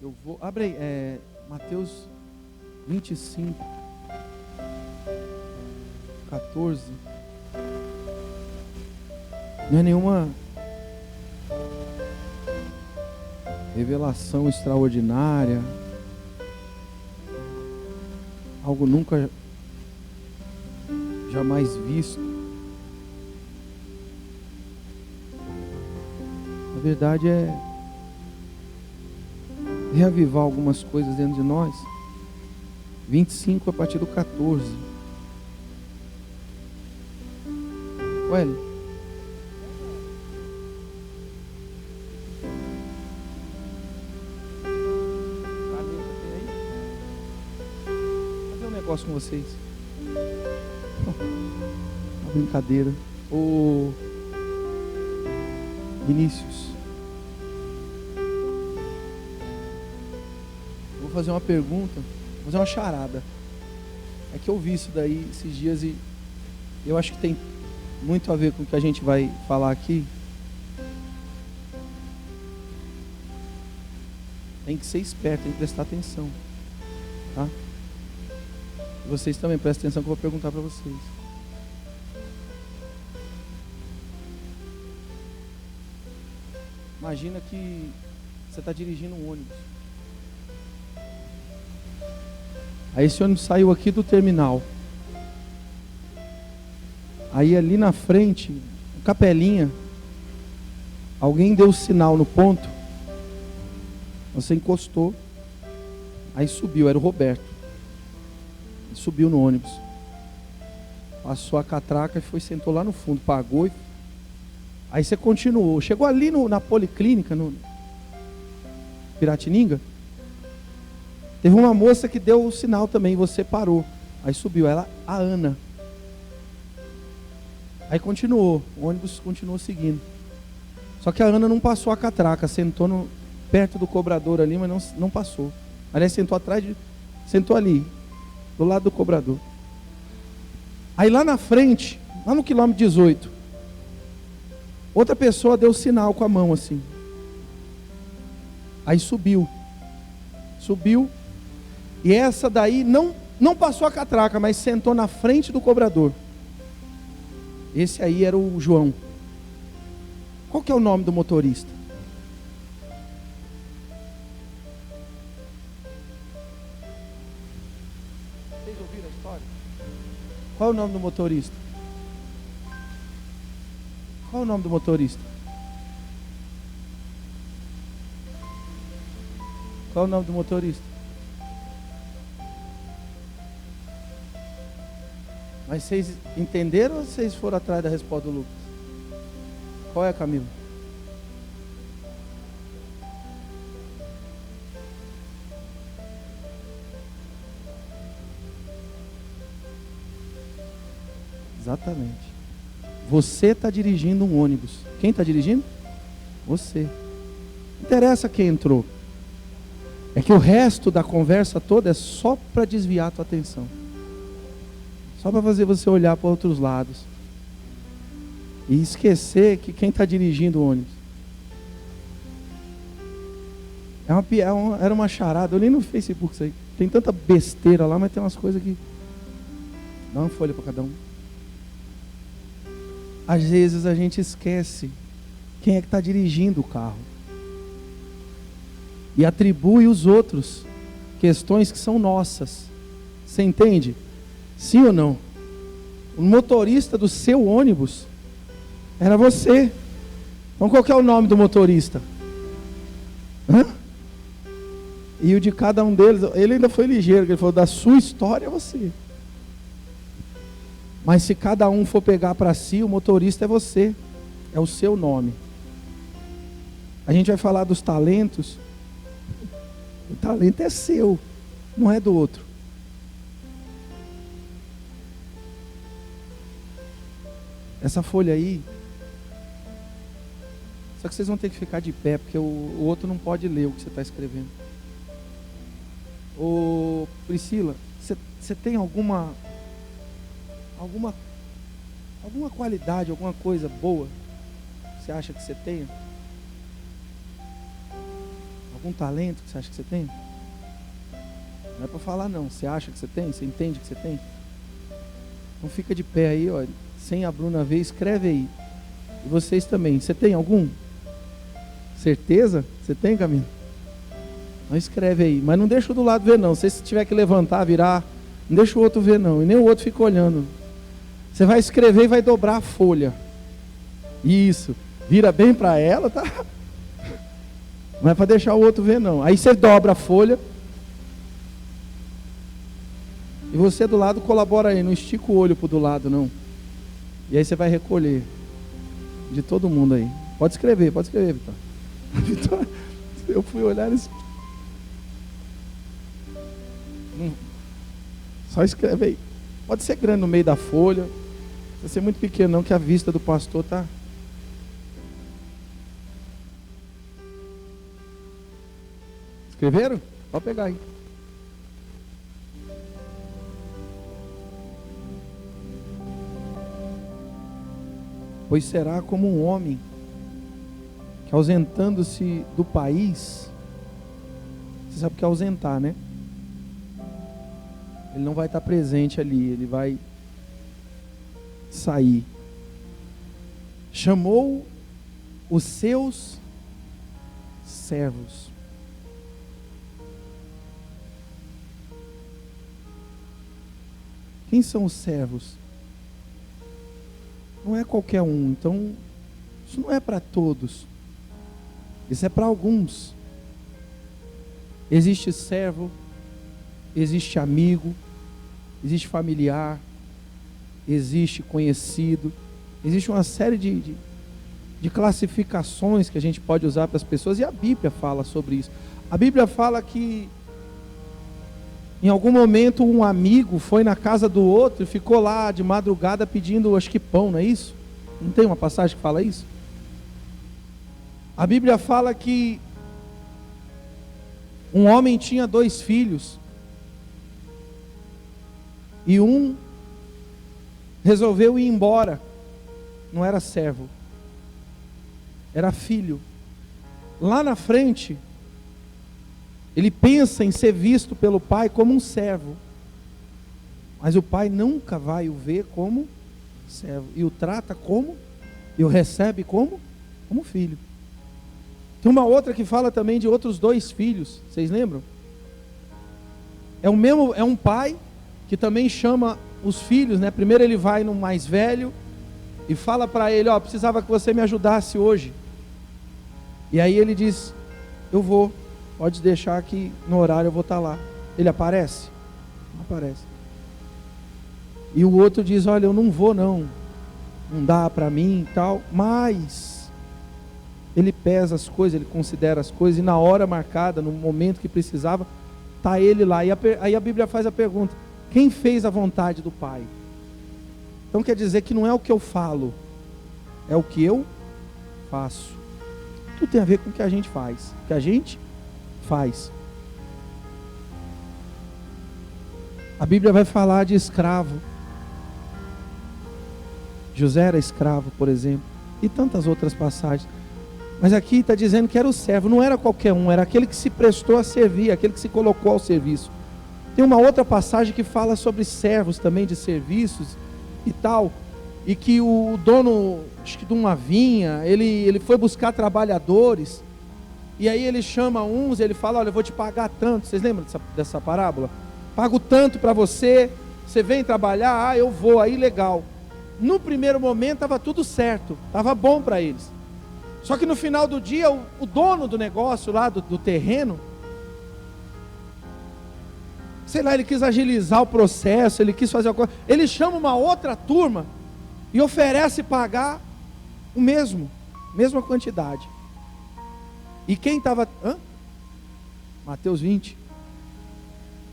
Eu vou. Abre aí, Mateus 25, 14. Não é nenhuma revelação extraordinária, algo nunca jamais visto. A verdade é reavivar algumas coisas dentro de nós. 25 a partir do 14. Ué, com vocês. Uma brincadeira. Ô Vinícius, vou fazer uma pergunta, vou fazer uma charada. É que eu vi isso daí esses dias e eu acho que tem muito a ver com o que a gente vai falar aqui. Tem que ser esperto, tem que prestar atenção, tá? Vocês também prestem atenção que eu vou perguntar para vocês. Imagina que você está dirigindo um ônibus. Aí esse ônibus saiu aqui do terminal. Aí ali na frente, Capelinha, alguém deu o sinal no ponto. Você encostou. Aí subiu, era o Roberto. Subiu no ônibus, passou a catraca e foi, sentou lá no fundo, pagou. Aí você continuou, chegou ali na policlínica, no Piratininga. Teve uma moça que deu o sinal também, você parou. Aí subiu, ela, a Ana. Aí continuou, o ônibus continuou seguindo. Só que a Ana não passou a catraca, sentou perto do cobrador ali, mas não passou. Aliás, sentou atrás, sentou ali, do lado do cobrador. Aí lá na frente, lá no quilômetro 18, outra pessoa deu sinal com a mão assim. Aí subiu. E essa daí não passou a catraca, mas sentou na frente do cobrador. Esse aí era o João. Qual que é o nome do motorista? Qual é o nome do motorista? Qual é o nome do motorista? Qual é o nome do motorista? Mas vocês entenderam ou vocês foram atrás da resposta do Lucas? Qual é, Camilo? Exatamente. Você está dirigindo um ônibus. Quem está dirigindo? Você. Não interessa quem entrou. É que o resto da conversa toda é só para desviar a tua atenção. Só para fazer você olhar para outros lados. E esquecer que quem está dirigindo o ônibus. Era uma charada. Eu li no Facebook isso aí. Tem tanta besteira lá, mas tem umas coisas que... Dá uma folha para cada um. Às vezes a gente esquece quem é que está dirigindo o carro. E atribui os outros questões que são nossas. Você entende? Sim ou não? O motorista do seu ônibus era você. Então qual que é o nome do motorista? Hã? E o de cada um deles, ele ainda foi ligeiro, ele falou, da sua história é você. Mas se cada um for pegar para si, o motorista é você, é o seu nome. A gente vai falar dos talentos. O talento é seu, não é do outro. Essa folha aí, só que vocês vão ter que ficar de pé, porque o outro não pode ler o que você está escrevendo. Ô Priscila, você tem alguma qualidade, alguma coisa boa que você acha que você tenha? Algum talento que você acha que você tem? Não é para falar não. Você acha que você tem? Você entende que você tem? Então fica de pé aí, ó. Sem a Bruna ver, escreve aí. E vocês também. Você tem algum? Certeza? Você tem, Camila? Então escreve aí. Mas não deixa o do lado ver não. Se você tiver que levantar, virar, não deixa o outro ver não. E nem o outro fica olhando. Você vai escrever e vai dobrar a folha. Isso. Vira bem para ela, tá? Não é para deixar o outro ver não. Aí você dobra a folha. E você do lado colabora aí. Não estica o olho pro do lado não. E aí você vai recolher. De todo mundo aí. Pode escrever, Vitor. Vitor, eu fui olhar isso. Só escreve aí. Pode ser grande no meio da folha. Não precisa ser muito pequeno não, que a vista do pastor tá. Escreveram? Pode pegar aí. Pois será como um homem que, ausentando-se do país, você sabe o que é ausentar, né? Ele não vai estar presente ali, ele vai sair. Chamou os seus servos. Quem são os servos? Não é qualquer um, então isso não é para todos, isso é para alguns. Existe servo, existe amigo, existe familiar, existe conhecido, existe uma série de classificações que a gente pode usar para as pessoas, e a Bíblia fala sobre isso. A Bíblia fala que em algum momento um amigo foi na casa do outro e ficou lá de madrugada pedindo, acho que pão, não é isso? Não tem uma passagem que fala isso? A Bíblia fala que um homem tinha 2 filhos e um resolveu ir embora. Não era servo, era filho. Lá na frente ele pensa em ser visto pelo pai como um servo, mas o pai nunca vai o ver como servo, e o trata como, e o recebe como filho. Tem uma outra que fala também de outros 2 filhos, vocês lembram? É um pai que também chama os filhos, né? Primeiro ele vai no mais velho e fala para ele, precisava que você me ajudasse hoje. E aí ele diz, eu vou. Pode deixar que no horário eu vou estar lá. Ele aparece? Não aparece. E o outro diz, olha, eu não vou não dá para mim e tal, mas ele pesa as coisas, ele considera as coisas, e na hora marcada, no momento que precisava, está ele lá. E aí a Bíblia faz a pergunta, quem fez a vontade do Pai? Então quer dizer que não é o que eu falo, é o que eu faço. Tudo tem a ver com o que a gente faz. O que a gente faz. A Bíblia vai falar de escravo. José era escravo, por exemplo, e tantas outras passagens. Mas aqui está dizendo que era o servo, não era qualquer um, era aquele que se prestou a servir, aquele que se colocou ao serviço. Tem uma outra passagem que fala sobre servos também, de serviços e tal, e que o dono, acho que de uma vinha, ele foi buscar trabalhadores, e aí ele chama uns, ele fala, olha, eu vou te pagar tanto. Vocês lembram dessa parábola? Pago tanto para você, você vem trabalhar, eu vou, aí legal. No primeiro momento estava tudo certo, estava bom para eles. Só que no final do dia, o dono do negócio lá, do terreno, sei lá, ele quis agilizar o processo, ele quis fazer uma coisa, ele chama uma outra turma e oferece pagar o mesma quantidade. E quem estava... Mateus 20.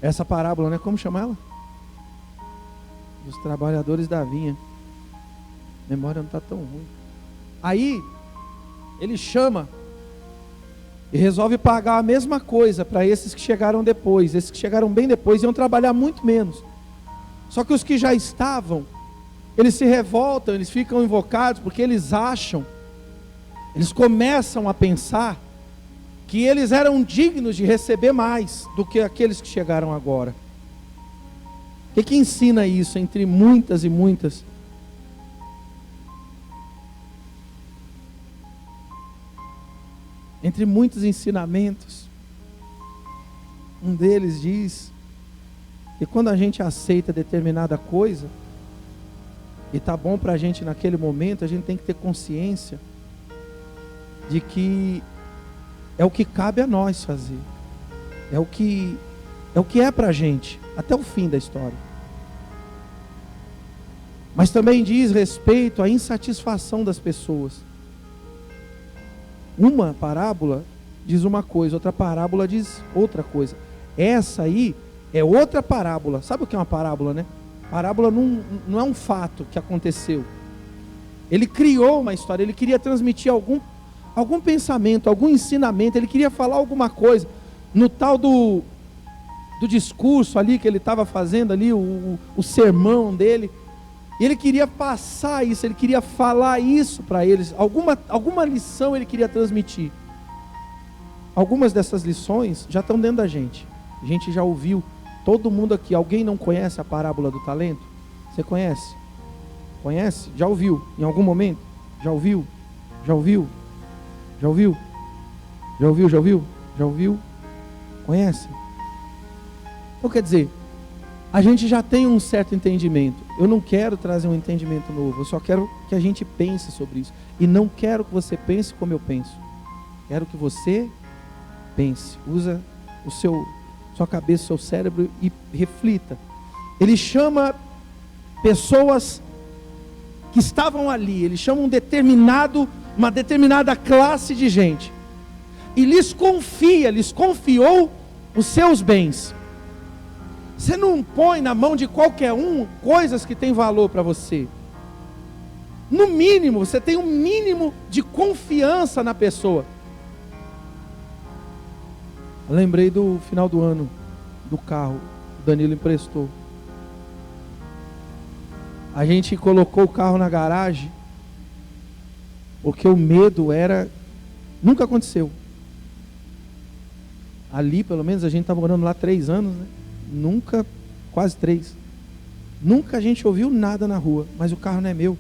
Essa parábola, né? Como chama ela? Dos trabalhadores da vinha. A memória não está tão ruim. Aí, ele chama e resolve pagar a mesma coisa para esses que chegaram depois. Esses que chegaram bem depois iam trabalhar muito menos. Só que os que já estavam, eles se revoltam, eles ficam invocados, porque eles acham, eles começam a pensar que eles eram dignos de receber mais do que aqueles que chegaram agora. O que ensina isso entre muitas e muitas? Entre muitos ensinamentos, um deles diz que quando a gente aceita determinada coisa, e está bom para a gente naquele momento, a gente tem que ter consciência de que é o que cabe a nós fazer, é o que é para a gente, até o fim da história. Mas também diz respeito à insatisfação das pessoas. Uma parábola diz uma coisa, outra parábola diz outra coisa. Essa aí é outra parábola. Sabe o que é uma parábola, né? Parábola não é um fato que aconteceu. Ele criou uma história, ele queria transmitir algum pensamento, algum ensinamento, ele queria falar alguma coisa. No tal do discurso ali que ele estava fazendo ali, o sermão dele, e ele queria passar isso, ele queria falar isso para eles, alguma lição ele queria transmitir. Algumas dessas lições já estão dentro da gente, a gente já ouviu, todo mundo aqui. Alguém não conhece a parábola do talento? Você conhece? Conhece? Já ouviu? Em algum momento? Já ouviu? Já ouviu? Já ouviu? Já ouviu? Já ouviu? Já ouviu? Conhece? Então quer dizer, a gente já tem um certo entendimento. Eu não quero trazer um entendimento novo, eu só quero que a gente pense sobre isso. E não quero que você pense como eu penso. Quero que você pense, usa sua cabeça, seu cérebro e reflita. Ele chama pessoas que estavam ali, ele chama uma determinada classe de gente, e lhes confiou os seus bens. Você não põe na mão de qualquer um coisas que têm valor para você. No mínimo, você tem um mínimo de confiança na pessoa. Eu lembrei do final do ano, do carro, o Danilo emprestou. A gente colocou o carro na garagem, porque o medo nunca aconteceu. Ali, pelo menos, a gente está morando lá 3 anos, né? Nunca, quase 3. Nunca a gente ouviu nada na rua, mas o carro não é meu.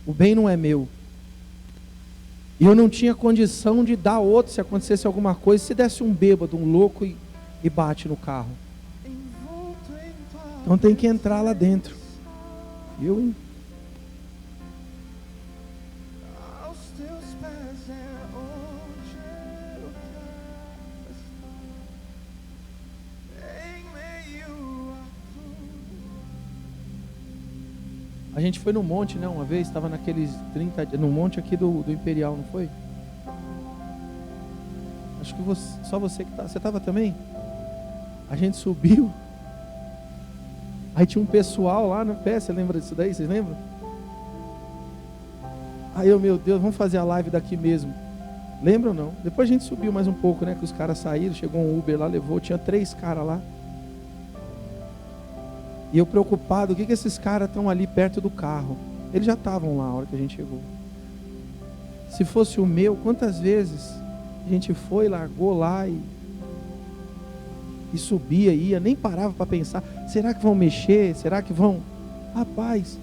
O bem não é meu. E eu não tinha condição de dar outro se acontecesse alguma coisa, se desse um bêbado, um louco e bate no carro. Então tem que entrar lá dentro. A gente foi no monte, né, uma vez, estava naqueles 30 dias, no monte aqui do Imperial, não foi? Acho que só você que tá, você estava também? A gente subiu, aí tinha um pessoal lá no pé, você lembra disso daí, vocês lembram? Aí meu Deus, vamos fazer a live daqui mesmo. Lembram ou não? Depois a gente subiu mais um pouco, né, que os caras saíram, chegou um Uber lá, levou, tinha 3 caras lá. E eu preocupado, o que esses caras estão ali perto do carro? Eles já estavam lá a hora que a gente chegou. Se fosse o meu, quantas vezes a gente foi, largou lá e subia, ia, nem parava para pensar, será que vão mexer? Será que vão? Rapaz,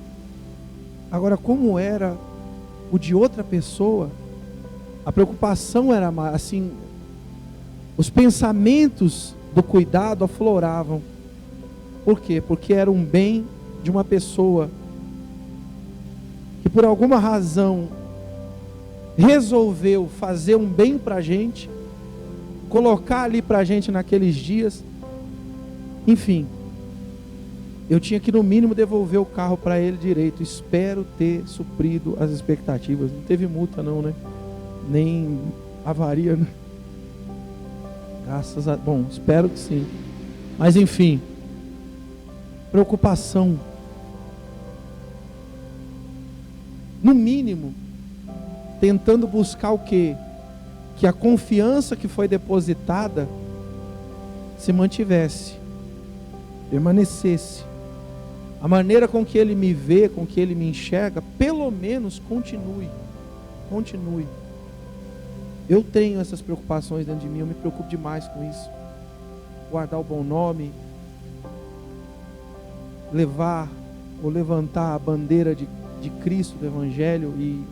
agora como era o de outra pessoa, a preocupação era assim, os pensamentos do cuidado afloravam. Por quê? Porque era um bem de uma pessoa que por alguma razão resolveu fazer um bem para a gente, colocar ali para a gente naqueles dias. Enfim, eu tinha que no mínimo devolver o carro para ele direito. Espero ter suprido as expectativas. Não teve multa não, né? Nem avaria, né? Graças a... Bom, espero que sim. Mas enfim, preocupação. No mínimo, tentando buscar o quê? Que a confiança que foi depositada se mantivesse, permanecesse. A maneira com que ele me vê, com que ele me enxerga, pelo menos continue. Eu tenho essas preocupações dentro de mim, eu me preocupo demais com isso. Guardar o bom nome, levar ou levantar a bandeira de Cristo, do Evangelho. E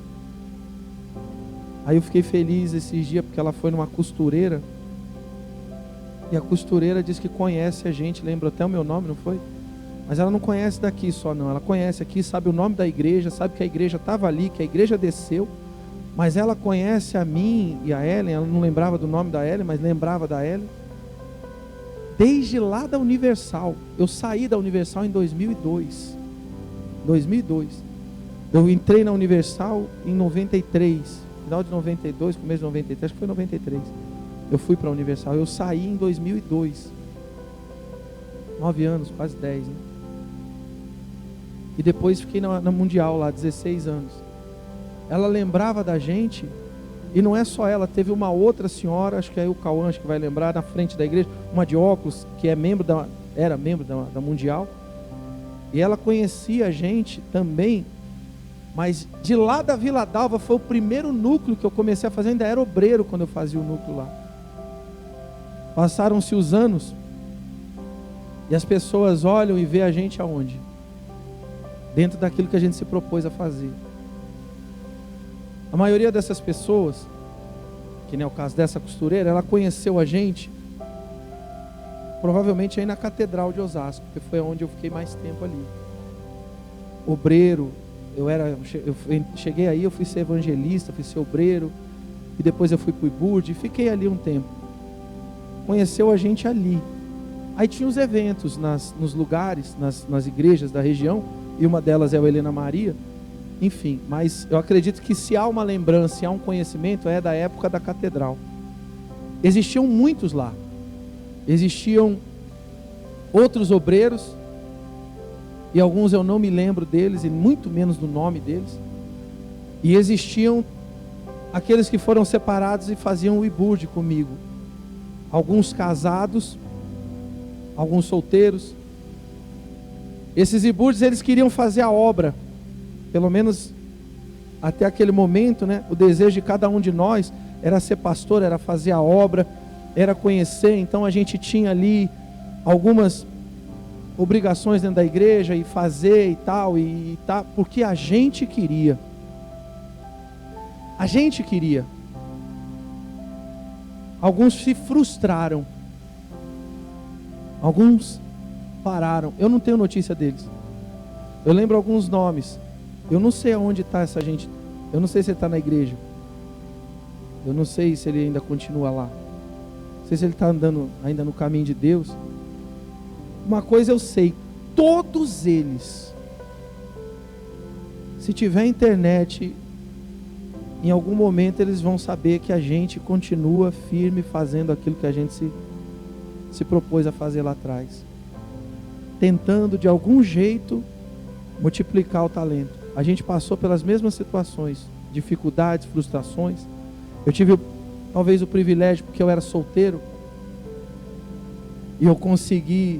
aí eu fiquei feliz esses dias porque ela foi numa costureira, e a costureira disse que conhece a gente, lembra até o meu nome, não foi? Mas ela não conhece daqui só não, ela conhece aqui, sabe o nome da igreja, sabe que a igreja estava ali, que a igreja desceu, mas ela conhece a mim e a Ellen. Ela não lembrava do nome da Ellen, mas lembrava da Ellen, desde lá da Universal. Eu saí da Universal em 2002, eu entrei na Universal em 93, final de 92, começo de 93, acho que foi 93, eu fui para a Universal. Eu saí em 2002, 9 anos, quase 10, né? E depois fiquei na Mundial lá, 16 anos. Ela lembrava da gente, e não é só ela, teve uma outra senhora, acho que é o Cauã, acho que vai lembrar, na frente da igreja, uma de óculos, que era membro da Mundial, e ela conhecia a gente também, mas de lá da Vila Dalva foi o primeiro núcleo que eu comecei a fazer, ainda era obreiro quando eu fazia o núcleo lá. Passaram-se os anos, e as pessoas olham e vê a gente aonde? Dentro daquilo que a gente se propôs a fazer. A maioria dessas pessoas, que nem é o caso dessa costureira, ela conheceu a gente provavelmente aí na Catedral de Osasco, porque foi onde eu fiquei mais tempo ali. Obreiro, eu cheguei aí, eu fui ser evangelista, fui ser obreiro, e depois eu fui para o IBURD, e fiquei ali um tempo. Conheceu a gente ali. Aí tinha os eventos nos lugares, nas igrejas da região, e uma delas é o Helena Maria. Enfim, mas eu acredito que se há uma lembrança, se há um conhecimento, é da época da catedral. Existiam muitos lá. Existiam outros obreiros, e alguns eu não me lembro deles, e muito menos do nome deles. E existiam aqueles que foram separados e faziam o IBURD comigo. Alguns casados, alguns solteiros. Esses IBURDs, eles queriam fazer a obra. Pelo menos até aquele momento, né? O desejo de cada um de nós era ser pastor, era fazer a obra, era conhecer. Então a gente tinha ali algumas obrigações dentro da igreja, e fazer e tal, porque a gente queria. A gente queria. Alguns se frustraram. Alguns pararam. Eu não tenho notícia deles. Eu lembro alguns nomes. Eu não sei aonde está essa gente. Eu não sei se ele está na igreja. Eu não sei se ele ainda continua lá. Não sei se ele está andando ainda no caminho de Deus. Uma coisa eu sei: todos eles, se tiver internet, em algum momento eles vão saber que a gente continua firme fazendo aquilo que a gente se propôs a fazer lá atrás, tentando de algum jeito multiplicar o talento. A gente passou pelas mesmas situações, dificuldades, frustrações. Eu tive talvez o privilégio, porque eu era solteiro, e eu consegui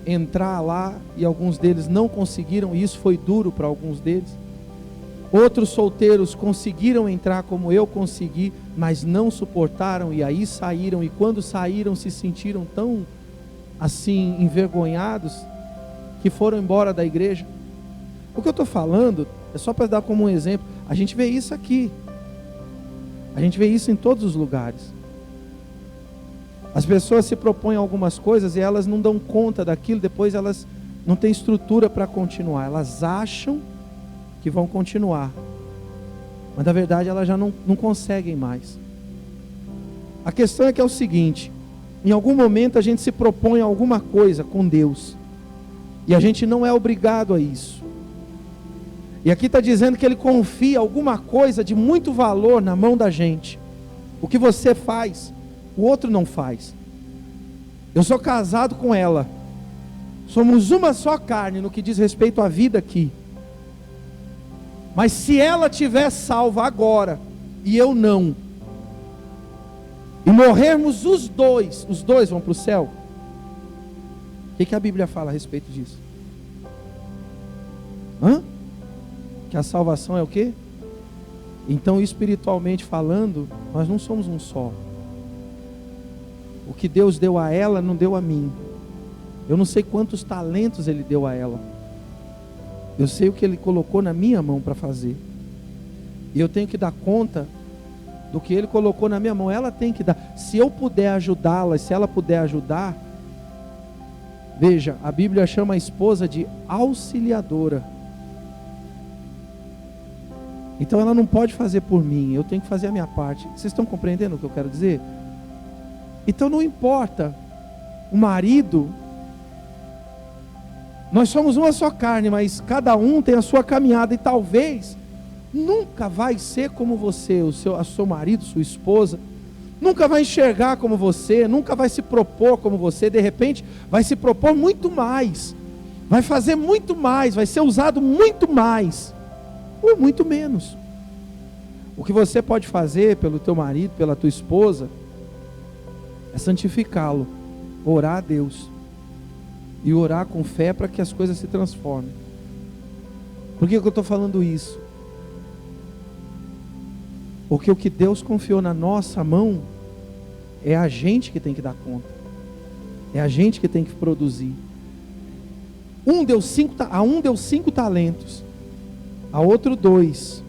entrar lá, e alguns deles não conseguiram, e isso foi duro para alguns deles. Outros solteiros conseguiram entrar como eu consegui, mas não suportaram, e aí saíram, e quando saíram se sentiram tão assim envergonhados, que foram embora da igreja. O que eu estou falando é só para dar como um exemplo. A gente vê isso aqui, a gente vê isso em todos os lugares. As pessoas se propõem algumas coisas e elas não dão conta daquilo, depois elas não têm estrutura para continuar. Elas acham que vão continuar, mas na verdade elas já não conseguem mais. A questão é que é o seguinte: em algum momento a gente se propõe a alguma coisa com Deus, e a gente não é obrigado a isso. E aqui está dizendo que Ele confia alguma coisa de muito valor na mão da gente. O que você faz, o outro não faz. Eu sou casado com ela, somos uma só carne no que diz respeito à vida aqui. Mas se ela estiver salva agora e eu não, e morrermos os dois vão para o céu? O que a Bíblia fala a respeito disso? Que a salvação é o quê? Então, espiritualmente falando, Nós não somos um só. O que Deus deu a ela, não deu a mim. Eu não sei quantos talentos Ele deu a ela. Eu sei o que Ele colocou na minha mão para fazer. E eu tenho que dar conta do que Ele colocou na minha mão. Ela tem que dar. Se eu puder ajudá-la, se ela puder ajudar. Veja, a Bíblia chama a esposa de auxiliadora. Então ela não pode fazer por mim, eu tenho que fazer a minha parte. Vocês estão compreendendo o que eu quero dizer? Então não importa o marido, nós somos uma só carne, mas cada um tem a sua caminhada, e talvez nunca vai ser como você, o seu marido, sua esposa, nunca vai enxergar como você, nunca vai se propor como você. De repente vai se propor muito mais, vai fazer muito mais, vai ser usado muito mais, ou muito menos. O que você pode fazer pelo teu marido, pela tua esposa, é santificá-lo, orar a Deus, e orar com fé para que as coisas se transformem. Por que eu estou falando isso? Porque o que Deus confiou na nossa mão, é a gente que tem que dar conta, é a gente que tem que produzir. A um deu 5 talentos, a outro 2.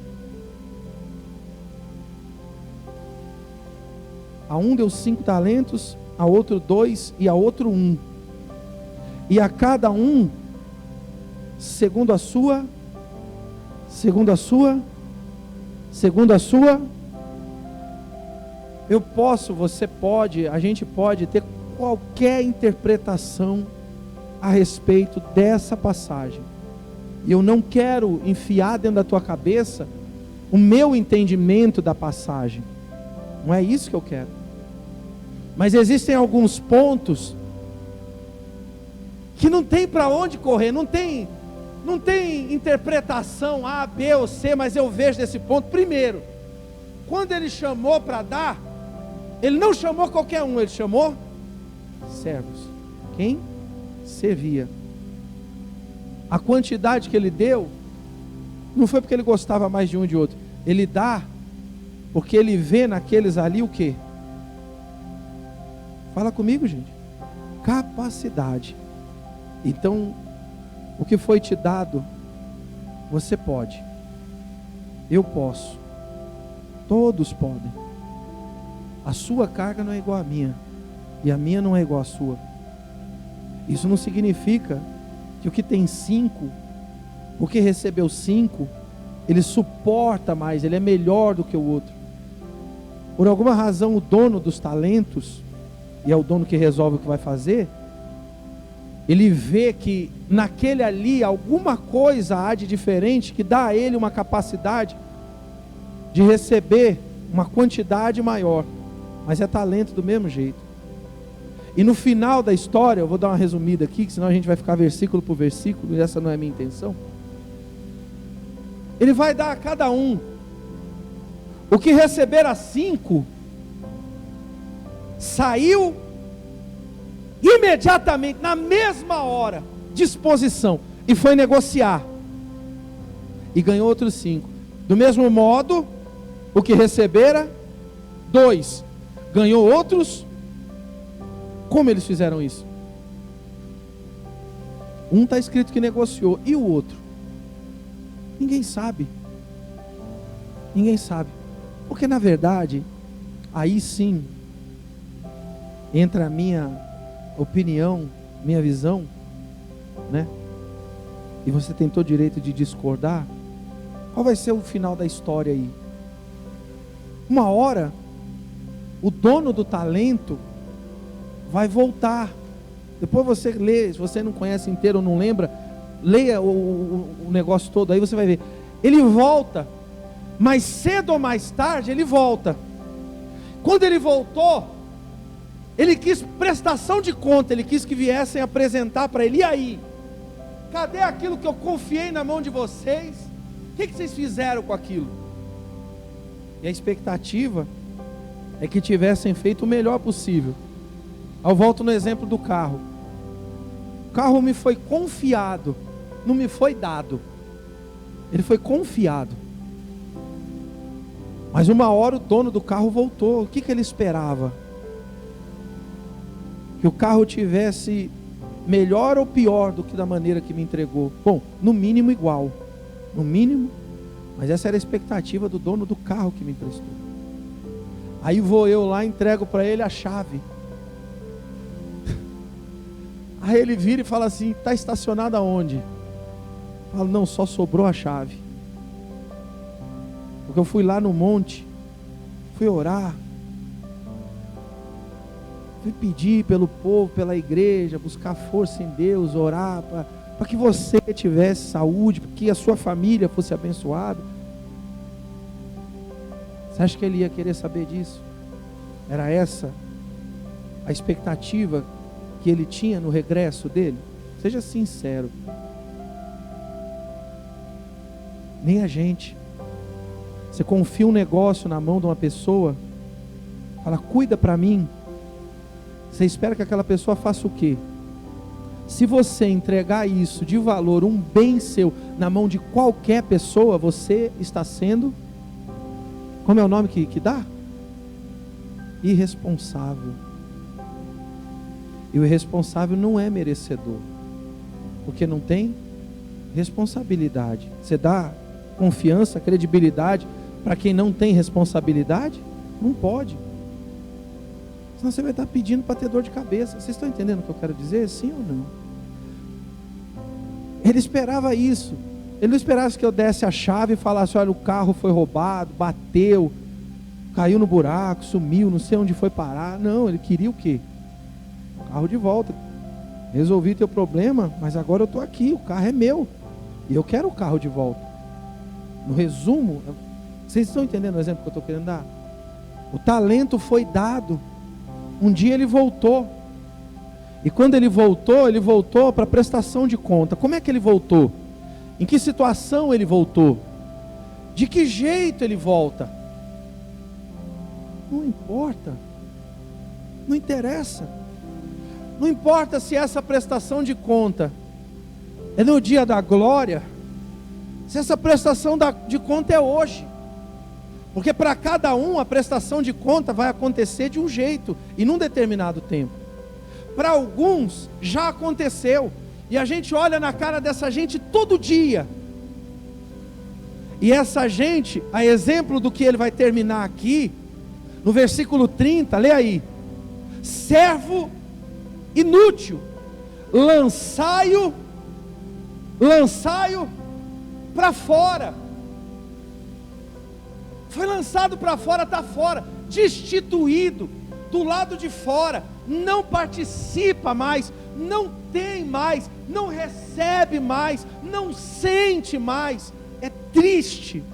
A um deu 5 talentos, a outro 2 e a outro 1. E a cada um, segundo a sua, eu posso, você pode, a gente pode ter qualquer interpretação a respeito dessa passagem. E eu não quero enfiar dentro da tua cabeça o meu entendimento da passagem. Não é isso que eu quero. Mas existem alguns pontos que não tem para onde correr, não tem interpretação A, B ou C, mas eu vejo desse ponto. Primeiro, quando Ele chamou para dar, Ele não chamou qualquer um, Ele chamou servos. Quem servia. A quantidade que Ele deu, não foi porque Ele gostava mais de um e de outro. Ele dá porque Ele vê naqueles ali o quê? Fala comigo, gente. Capacidade. Então, o que foi te dado, você pode. Eu posso. Todos podem. A sua carga não é igual à minha, e a minha não é igual à sua. Isso não significa que o que tem 5, o que recebeu 5, ele suporta mais, ele é melhor do que o outro. Por alguma razão, o dono dos talentos, e é o dono que resolve o que vai fazer, ele vê que naquele ali alguma coisa há de diferente, que dá a ele uma capacidade de receber uma quantidade maior, mas é talento do mesmo jeito. E no final da história, eu vou dar uma resumida aqui, que senão a gente vai ficar versículo por versículo, e essa não é a minha intenção. Ele vai dar a cada um. O que receber a 5, saiu imediatamente, na mesma hora, disposição, e foi negociar, e ganhou outros 5. Do mesmo modo, o que recebera 2, ganhou outros. Como eles fizeram isso? Um está escrito que negociou, e o outro? Ninguém sabe. Ninguém sabe. Porque na verdade, aí sim, entra a minha opinião, minha visão, né? E você tem todo o direito de discordar. Qual vai ser o final da história aí? Uma hora, o dono do talento vai voltar. Depois você lê, se você não conhece inteiro ou não lembra, leia o negócio todo, aí você vai ver. Ele volta, mas cedo ou mais tarde ele volta. Quando ele voltou, ele quis prestação de conta, ele quis que viessem apresentar para ele. E aí? Cadê aquilo que eu confiei na mão de vocês? O que vocês fizeram com aquilo? E a expectativa é que tivessem feito o melhor possível. Eu volto no exemplo do carro. O carro me foi confiado, não me foi dado. Ele foi confiado. Mas uma hora o dono do carro voltou. O que ele esperava? Que o carro tivesse melhor ou pior do que da maneira que me entregou? Bom, no mínimo igual. No mínimo. Mas essa era a expectativa do dono do carro que me emprestou. Aí vou eu lá, entrego para ele a chave. Aí ele vira e fala assim: está estacionado aonde? Eu falo: não, só sobrou a chave. Porque eu fui lá no monte, fui orar, fui pedir pelo povo, pela igreja, buscar força em Deus, orar para que você tivesse saúde, para que a sua família fosse abençoada. Você acha que ele ia querer saber disso? Era essa a expectativa que ele tinha no regresso dele? Seja sincero. Nem a gente. Você confia um negócio na mão de uma pessoa, fala: cuida para mim. Você espera que aquela pessoa faça o quê? Se você entregar isso de valor, um bem seu, na mão de qualquer pessoa, você está sendo, como é o nome que dá? Irresponsável. E o irresponsável não é merecedor, porque não tem responsabilidade. Você dá confiança, credibilidade para quem não tem responsabilidade? Não pode. Senão você vai estar pedindo para ter dor de cabeça. Vocês estão entendendo o que eu quero dizer? Sim ou não? Ele esperava isso. Ele não esperava que eu desse a chave e falasse: olha, o carro foi roubado, bateu, caiu no buraco, sumiu, não sei onde foi parar. Não, ele queria o quê? O carro de volta. Resolvi teu problema, mas agora eu estou aqui, o carro é meu. E eu quero o carro de volta. No resumo, vocês estão entendendo o exemplo que eu estou querendo dar? O talento foi dado. Um dia ele voltou. E quando ele voltou para prestação de conta. Como é que ele voltou? Em que situação ele voltou? De que jeito ele volta? Não importa. Não interessa. Não importa se essa prestação de conta é no dia da glória, se essa prestação de conta é hoje. Porque para cada um a prestação de conta vai acontecer de um jeito e num determinado tempo. Para alguns já aconteceu, e a gente olha na cara dessa gente todo dia. E essa gente, a exemplo do que ele vai terminar aqui, no versículo 30, lê aí: servo inútil, lançai-o para fora. Foi lançado para fora, está fora, destituído, do lado de fora, não participa mais, não tem mais, não recebe mais, não sente mais. É triste,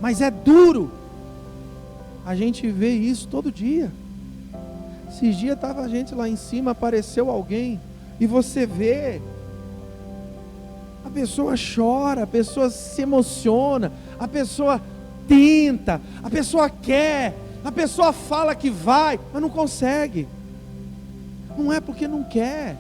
mas é duro. A gente vê isso todo dia. Esses dias estava a gente lá em cima, apareceu alguém, e você vê, a pessoa chora, a pessoa se emociona, a pessoa tenta, a pessoa quer, a pessoa fala que vai, mas não consegue. Não é porque não quer,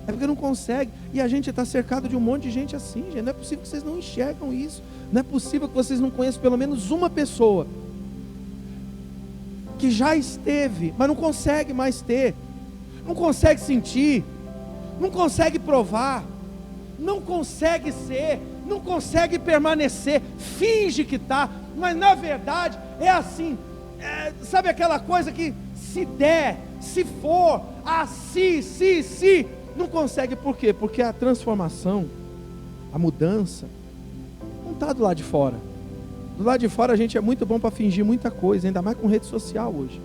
é porque não consegue. E a gente está cercado de um monte de gente assim, gente. Não é possível que vocês não enxergam isso. Não é possível que vocês não conheçam pelo menos uma pessoa que já esteve, mas não consegue mais ter, não consegue sentir, não consegue provar, não consegue ser, não consegue permanecer, finge que está, mas na verdade é assim, sabe aquela coisa que se der, se for, assim, se, não consegue. Por quê? Porque a transformação, a mudança, não está do lado de fora. Do lado de fora a gente é muito bom para fingir muita coisa, ainda mais com rede social hoje.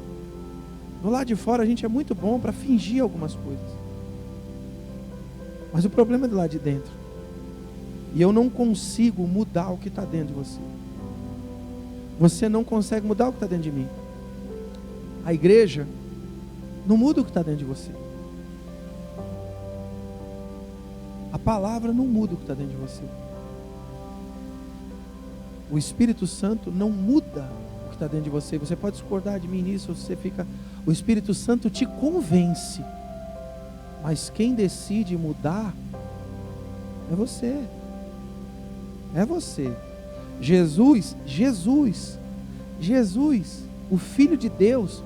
Do lado de fora a gente é muito bom para fingir algumas coisas. Mas o problema é do lado de dentro. E eu não consigo mudar o que está dentro de você. Você não consegue mudar o que está dentro de mim. A igreja não muda o que está dentro de você. A palavra não muda o que está dentro de você. O Espírito Santo não muda o que está dentro de você. Você pode discordar de mim nisso, você fica... O Espírito Santo te convence. Mas quem decide mudar é você. É você. Jesus Jesus, o Filho de Deus,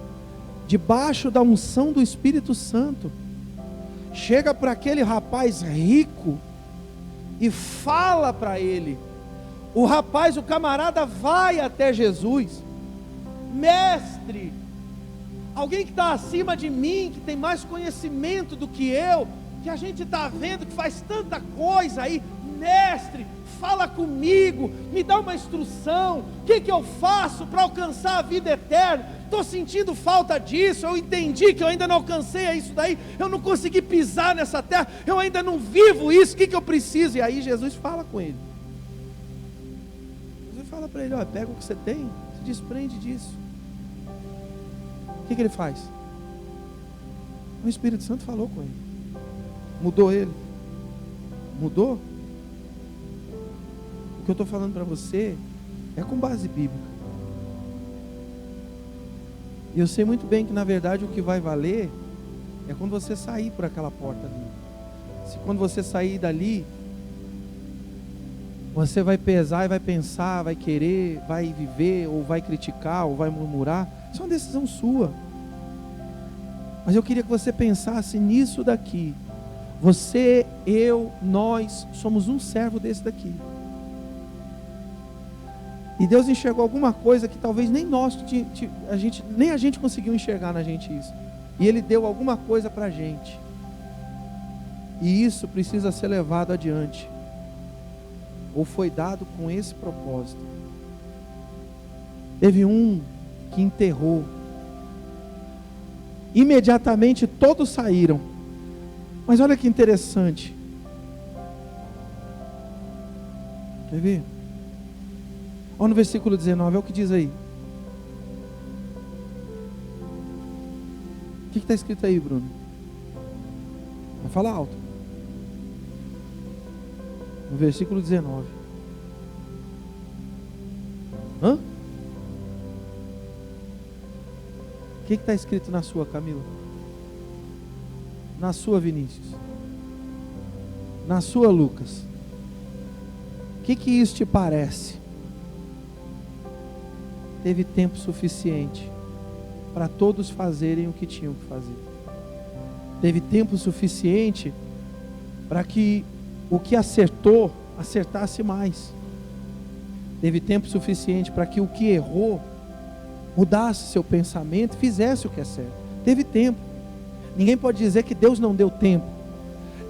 debaixo da unção do Espírito Santo, chega para aquele rapaz rico e fala para ele. O rapaz, o camarada, vai até Jesus: mestre, alguém que está acima de mim, que tem mais conhecimento do que eu, que a gente está vendo que faz tanta coisa aí, mestre, fala comigo, me dá uma instrução, o que eu faço para alcançar a vida eterna? Estou sentindo falta disso, eu entendi que eu ainda não alcancei isso daí, eu não consegui pisar nessa terra, eu ainda não vivo isso, o que eu preciso? E aí Jesus fala com ele. Jesus fala para ele: olha, pega o que você tem, se desprende disso. O que ele faz? O Espírito Santo falou com ele, mudou ele, mudou. O que eu estou falando para você é com base bíblica. E eu sei muito bem que na verdade o que vai valer é quando você sair por aquela porta ali. Se quando você sair dali, você vai pesar e vai pensar, vai querer, vai viver, ou vai criticar, ou vai murmurar, isso é uma decisão sua. Mas eu queria que você pensasse nisso daqui. Você, eu, nós somos um servo desse daqui. E Deus enxergou alguma coisa que talvez nem a gente conseguiu enxergar na gente isso. E Ele deu alguma coisa para a gente. E isso precisa ser levado adiante. Ou foi dado com esse propósito. Teve um que enterrou. Imediatamente todos saíram. Mas olha que interessante. Quer ver? Olha no versículo 19, é o que diz aí. O que está escrito aí, Bruno? Vai falar alto. No versículo 19. Hã? O que está escrito na sua, Camila? Na sua, Vinícius? Na sua, Lucas? O que isso te parece? Teve tempo suficiente para todos fazerem o que tinham que fazer. Teve tempo suficiente para que o que acertou, acertasse mais. Teve tempo suficiente para que o que errou, mudasse seu pensamento e fizesse o que é certo. Teve tempo. Ninguém pode dizer que Deus não deu tempo.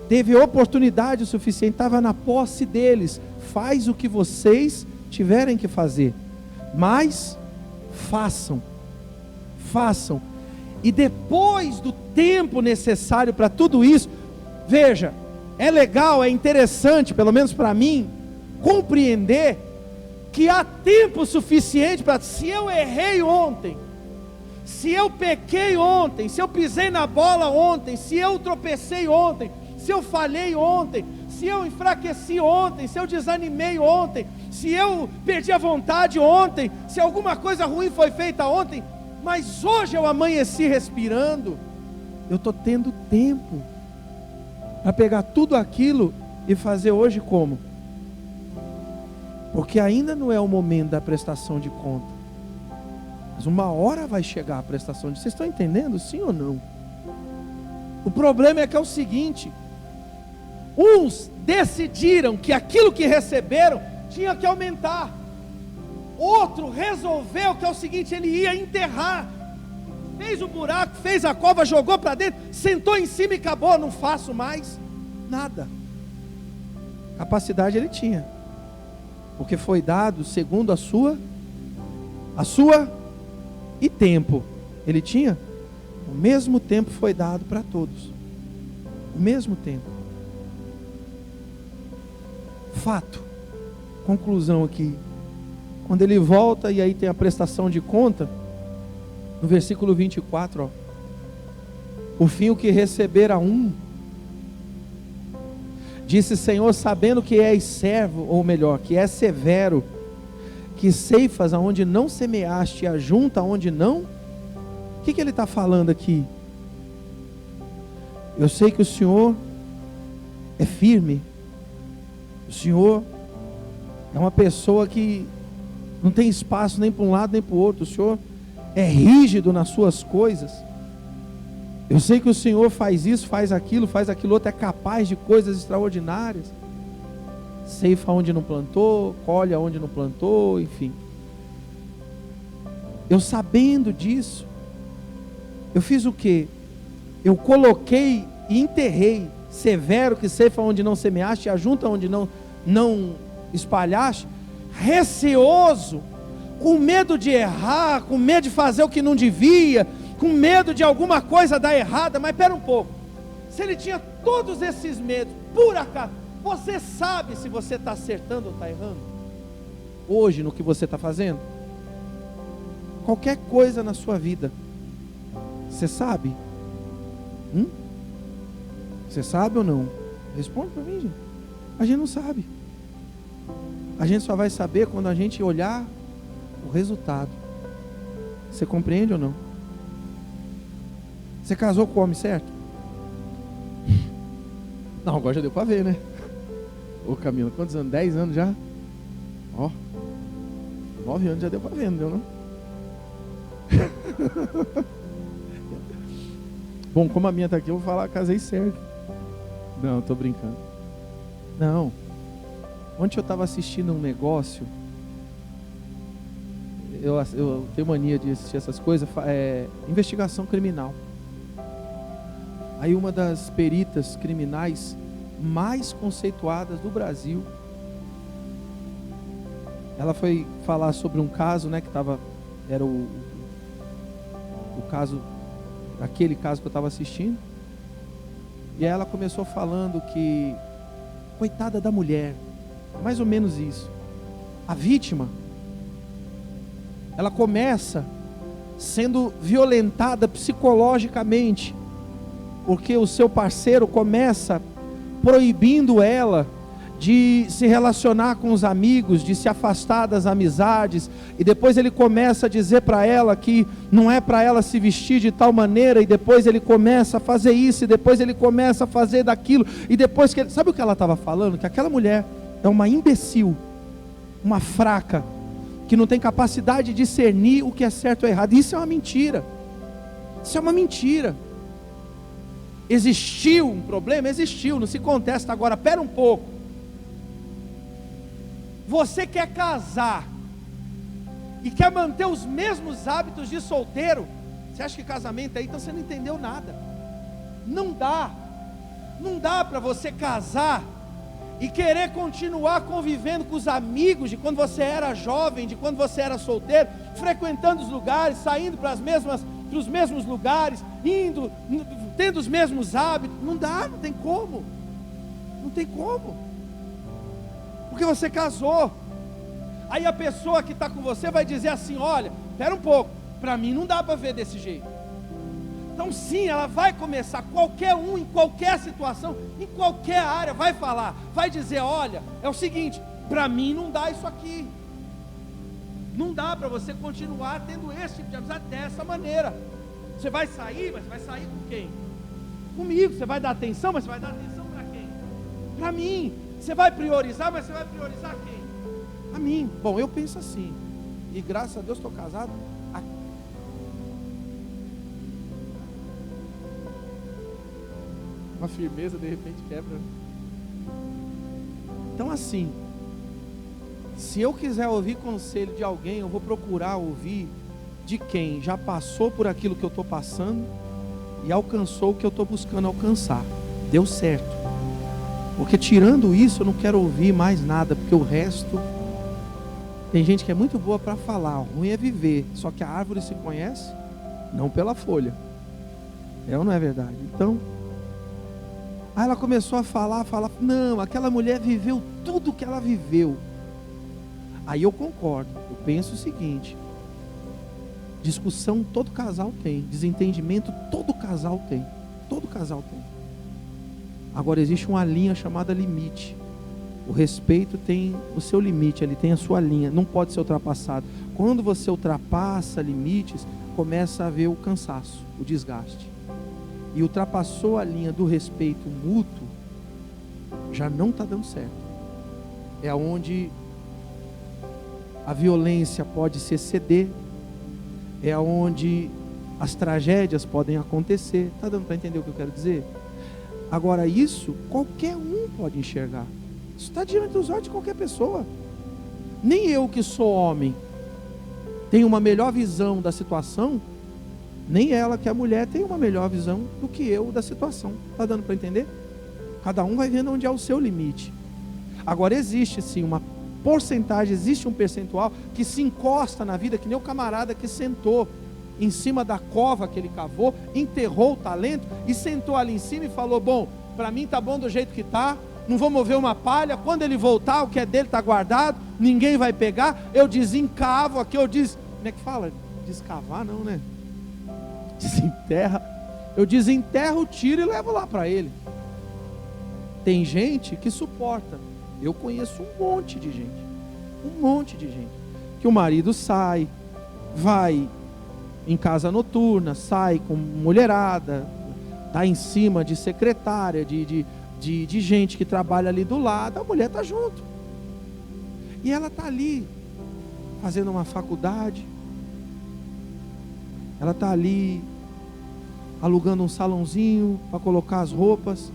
Teve oportunidade o suficiente, estava na posse deles. Faz o que vocês tiverem que fazer. Mas façam. E depois do tempo necessário para tudo isso, veja, é legal, é interessante, pelo menos para mim, compreender que há tempo suficiente para, se eu errei ontem, se eu pequei ontem, se eu pisei na bola ontem, se eu tropecei ontem, se eu falhei ontem, se eu enfraqueci ontem, se eu desanimei ontem, se eu perdi a vontade ontem, se alguma coisa ruim foi feita ontem, mas hoje eu amanheci respirando, eu estou tendo tempo para pegar tudo aquilo e fazer hoje como? Porque ainda não é o momento da prestação de conta, mas uma hora vai chegar a prestação de... Vocês estão entendendo, sim ou não? O problema é que é o seguinte: uns decidiram que aquilo que receberam tinha que aumentar, outro resolveu que é o seguinte, ele ia enterrar, fez o buraco, fez a cova, jogou para dentro, sentou em cima e acabou, não faço mais nada. Capacidade ele tinha, porque foi dado segundo a sua e tempo. Ele tinha, o mesmo tempo foi dado para todos, o mesmo tempo. Fato, conclusão aqui, quando ele volta e aí tem a prestação de conta, no versículo 24, ó, por fim o que receber a um, disse: Senhor, sabendo que és servo, ou melhor, que és severo, que ceifas aonde não semeaste, e ajunta aonde não. O que ele está falando aqui? Eu sei que o Senhor é firme, o Senhor é uma pessoa que Não tem espaço nem para um lado nem para o outro. O Senhor é rígido nas suas coisas. Eu sei que o Senhor faz isso, faz aquilo outro, é capaz de coisas extraordinárias. Ceifa onde não plantou, colhe onde não plantou, enfim. Eu sabendo disso, eu fiz o quê? Eu coloquei e enterrei: severo que ceifa onde não semeaste, ajunta onde não espalhaste. Receoso, com medo de errar, com medo de fazer o que não devia, com medo de alguma coisa dar errada. Mas espera um pouco, se ele tinha todos esses medos, por acaso, você sabe se você está acertando ou está errando? Hoje, no que você está fazendo? Qualquer coisa na sua vida, você sabe? Você sabe ou não? Responde para mim, gente. A gente não sabe. A gente só vai saber quando a gente olhar o resultado. Você compreende ou não? Você casou com o homem certo? Não, agora já deu para ver, né? Ô Camila, quantos anos? 10 anos já? Ó, 9 anos já deu para ver, não deu não? Bom, como a minha está aqui, eu vou falar, casei certo. Não, estou brincando. Não. Ontem eu estava assistindo um negócio. Eu tenho mania de assistir essas coisas. Investigação criminal. Aí uma das peritas criminais mais conceituadas do Brasil, ela foi falar sobre um caso, né, que era o caso, aquele caso que eu estava assistindo. E aí ela começou falando que, coitada da mulher, mais ou menos isso. A vítima, ela começa sendo violentada psicologicamente, porque o seu parceiro começa proibindo ela de se relacionar com os amigos, de se afastar das amizades, e depois ele começa a dizer para ela que não é para ela se vestir de tal maneira, e depois ele começa a fazer isso, e depois ele começa a fazer daquilo, e depois que sabe o que ela estava falando? Que aquela mulher é uma imbecil, uma fraca, que não tem capacidade de discernir o que é certo ou errado. Isso é uma mentira. Isso é uma mentira. Existiu um problema? Existiu, não se contesta. Agora, espera um pouco. Você quer casar e quer manter os mesmos hábitos de solteiro? Você acha que casamento é aí? Então você não entendeu nada. Não dá. Não dá para você casar e querer continuar convivendo com os amigos de quando você era jovem, de quando você era solteiro, frequentando os lugares, saindo para os mesmos lugares, indo, tendo os mesmos hábitos. Não dá, não tem como. Não tem como. Porque você casou. Aí a pessoa que está com você vai dizer assim: olha, espera um pouco, para mim não dá para ver desse jeito. Então sim, ela vai começar, qualquer um, em qualquer situação, em qualquer área, vai falar, vai dizer: olha, é o seguinte, para mim não dá isso aqui. Não dá para você continuar tendo esse tipo de amizade dessa maneira. Você vai sair, mas vai sair com quem? Comigo. Você vai dar atenção, mas você vai dar atenção para quem? Para mim. Você vai priorizar, mas você vai priorizar quem? A mim. Bom, eu penso assim, e graças a Deus estou casado. Uma firmeza de repente quebra. Então assim, se eu quiser ouvir conselho de alguém, eu vou procurar ouvir de quem já passou por aquilo que eu estou passando e alcançou o que eu estou buscando alcançar. Deu certo. Porque tirando isso eu não quero ouvir mais nada, porque o resto, tem gente que é muito boa para falar, o ruim é viver. Só que a árvore se conhece não pela folha. É ou não é verdade? Então, aí ela começou a falar, não, aquela mulher viveu tudo que ela viveu. Aí eu concordo, eu penso o seguinte: discussão todo casal tem, desentendimento todo casal tem, todo casal tem. Agora existe uma linha chamada limite. O respeito tem o seu limite, ele tem a sua linha, não pode ser ultrapassado. Quando você ultrapassa limites, começa a haver o cansaço, o desgaste. E ultrapassou a linha do respeito mútuo, já não está dando certo. É onde a violência pode se exceder, é onde as tragédias podem acontecer. Está dando para entender o que eu quero dizer? Agora, isso qualquer um pode enxergar. Isso está diante dos olhos de qualquer pessoa. Nem eu, que sou homem, tenho uma melhor visão da situação, nem ela, que é mulher, tem uma melhor visão do que eu da situação. Está dando para entender? Cada um vai vendo onde é o seu limite. Agora, existe sim uma porcentagem, existe um percentual que se encosta na vida, que nem o camarada que sentou em cima da cova que ele cavou, enterrou o talento e sentou ali em cima e falou: bom, para mim tá bom do jeito que tá, não vou mover uma palha, quando ele voltar o que é dele está guardado, ninguém vai pegar, eu desencavo aqui, eu como é que fala? Descavar não, né? Desenterra, eu desenterro, tiro e levo lá para ele. Tem gente que suporta. Eu conheço um monte de gente, que o marido sai, vai em casa noturna, sai com mulherada, está em cima de secretária, de gente que trabalha ali do lado, a mulher está junto, e ela está ali, fazendo uma faculdade, ela está ali, alugando um salãozinho, para colocar as roupas,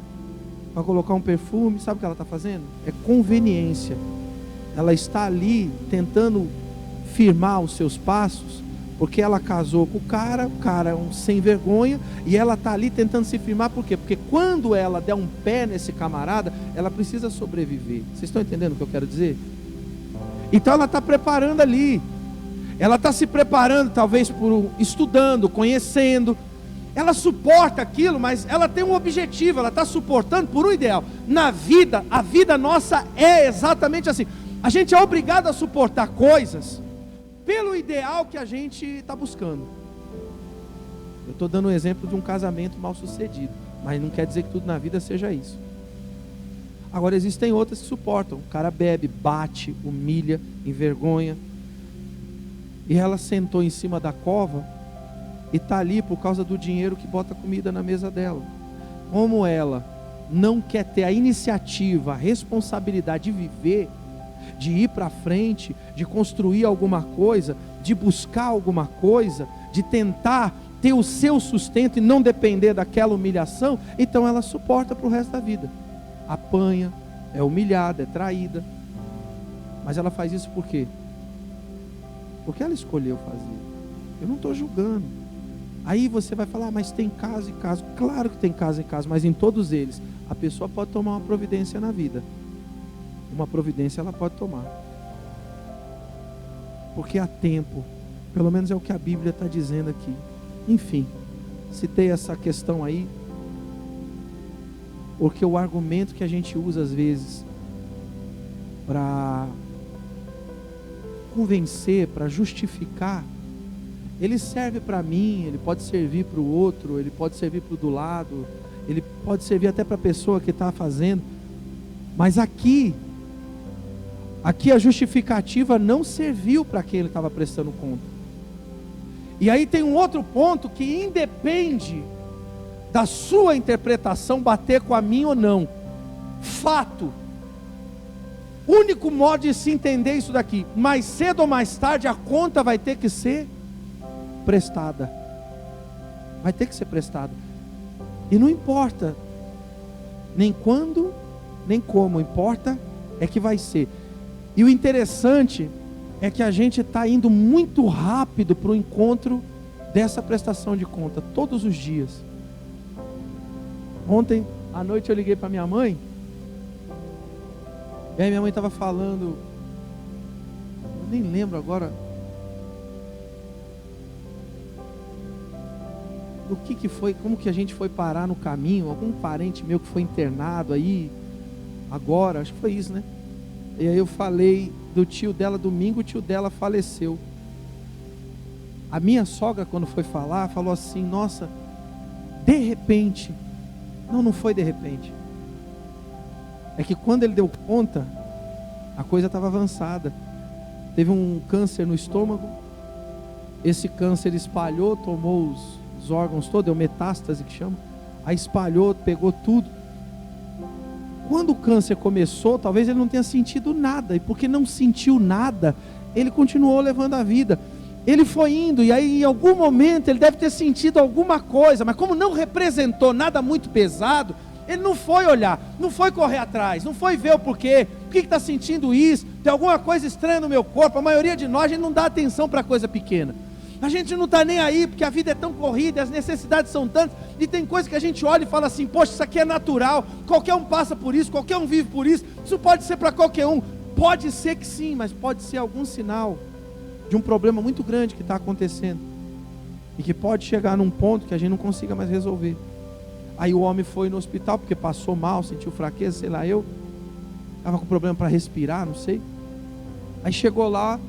para colocar um perfume. Sabe o que ela está fazendo? É conveniência. Ela está ali, tentando firmar os seus passos, porque ela casou com o cara é um sem vergonha, e ela está ali tentando se firmar. Por quê? Porque quando ela der um pé nesse camarada, ela precisa sobreviver. Vocês estão entendendo o que eu quero dizer? Então ela está preparando ali, ela está se preparando, talvez estudando, conhecendo, ela suporta aquilo, mas ela tem um objetivo, ela está suportando por um ideal. Na vida, a vida nossa é exatamente assim, a gente é obrigado a suportar coisas pelo ideal que a gente está buscando. Eu estou dando um exemplo de um casamento mal sucedido, mas não quer dizer que tudo na vida seja isso. Agora, existem outras que suportam. O cara bebe, bate, humilha, envergonha, e ela sentou em cima da cova e está ali por causa do dinheiro que bota comida na mesa dela. Como ela não quer ter a iniciativa, a responsabilidade de viver, de ir para frente, de construir alguma coisa, de buscar alguma coisa, de tentar ter o seu sustento e não depender daquela humilhação, então ela suporta para o resto da vida. Apanha, é humilhada, é traída, mas ela faz isso por quê? Porque ela escolheu fazer. Eu não estou julgando. Aí você vai falar: mas tem caso e caso. Claro que tem caso e caso, mas em todos eles a pessoa pode tomar uma providência na vida. Uma providência ela pode tomar, porque há tempo, pelo menos é o que a Bíblia está dizendo aqui. Enfim, citei essa questão aí, porque o argumento que a gente usa às vezes para convencer, para justificar, ele serve para mim, ele pode servir para o outro, ele pode servir para o do lado, ele pode servir até para a pessoa que está fazendo, mas aqui a justificativa não serviu para quem ele estava prestando conta. E aí tem um outro ponto que independe da sua interpretação bater com a minha ou não. Fato. Único modo de se entender isso daqui: mais cedo ou mais tarde a conta vai ter que ser prestada. Vai ter que ser prestada. E não importa nem quando, nem como, importa é que vai ser. E o interessante é que a gente está indo muito rápido para o encontro dessa prestação de conta, todos os dias. Ontem à noite eu liguei para minha mãe, e aí minha mãe estava falando, eu nem lembro agora do que foi, como que a gente foi parar no caminho, algum parente meu que foi internado aí, agora, acho que foi isso, né? E aí eu falei do tio dela, domingo o tio dela faleceu. A minha sogra, quando foi falar, falou assim: nossa, de repente. Não foi de repente. É que quando ele deu conta, a coisa estava avançada. Teve um câncer no estômago. Esse câncer espalhou, tomou os órgãos todos, deu metástase que chama. Aí espalhou, pegou tudo. Quando o câncer começou, talvez ele não tenha sentido nada, e porque não sentiu nada, ele continuou levando a vida. Ele foi indo, e aí em algum momento ele deve ter sentido alguma coisa, mas como não representou nada muito pesado, ele não foi olhar, não foi correr atrás, não foi ver o porquê, por que está sentindo isso, tem alguma coisa estranha no meu corpo. A maioria de nós, a gente não dá atenção para coisa pequena, a gente não está nem aí, porque a vida é tão corrida, as necessidades são tantas, e tem coisa que a gente olha e fala assim, poxa, isso aqui é natural, qualquer um passa por isso, qualquer um vive por isso pode ser para qualquer um. Pode ser que sim, mas pode ser algum sinal de um problema muito grande que está acontecendo, e que pode chegar num ponto que a gente não consiga mais resolver. Aí o homem foi no hospital, porque passou mal, sentiu fraqueza, sei lá, estava com problema para respirar, não sei. Aí chegou lá,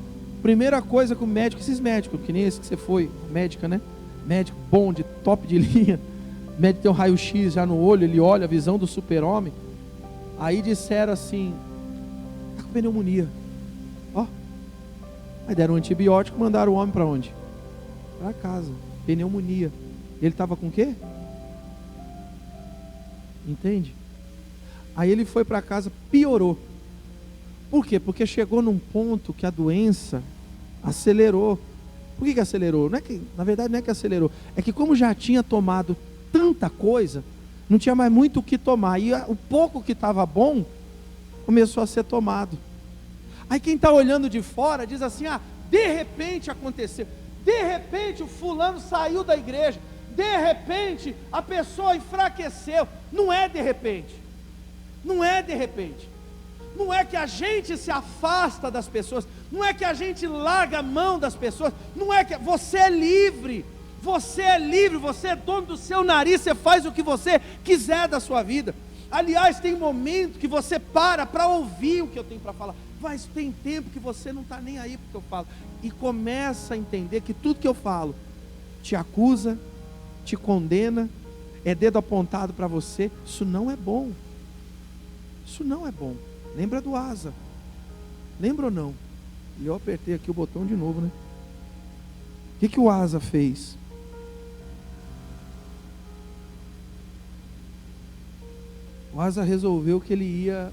primeira coisa que o médico, esses médicos, que nem esse que você foi, médica, né? Médico bom, de top de linha, o médico tem um raio-x já no olho, ele olha a visão do super-homem. Aí disseram assim, está com pneumonia. Ó. Aí deram um antibiótico, mandaram o homem para onde? Para casa, pneumonia. Ele estava com o quê? Entende? Aí ele foi para casa, piorou. Por quê? Porque chegou num ponto que a doença acelerou. Por que acelerou? Não é que, na verdade não é que acelerou, é que como já tinha tomado tanta coisa, não tinha mais muito o que tomar, e o pouco que estava bom começou a ser tomado. Aí quem está olhando de fora diz assim, de repente aconteceu, de repente o fulano saiu da igreja, de repente a pessoa enfraqueceu. Não é de repente, não é de repente, não é que a gente se afasta das pessoas, não é que a gente larga a mão das pessoas, não é que você é livre, você é dono do seu nariz, você faz o que você quiser da sua vida. Aliás, tem momento que você para ouvir o que eu tenho para falar, mas tem tempo que você não está nem aí porque eu falo, e começa a entender que tudo que eu falo te acusa, te condena, é dedo apontado para você. Isso não é bom, isso não é bom. Lembra do Asa? Lembra ou não? E eu apertei aqui o botão de novo, né? O que o Asa fez? O Asa resolveu que ele ia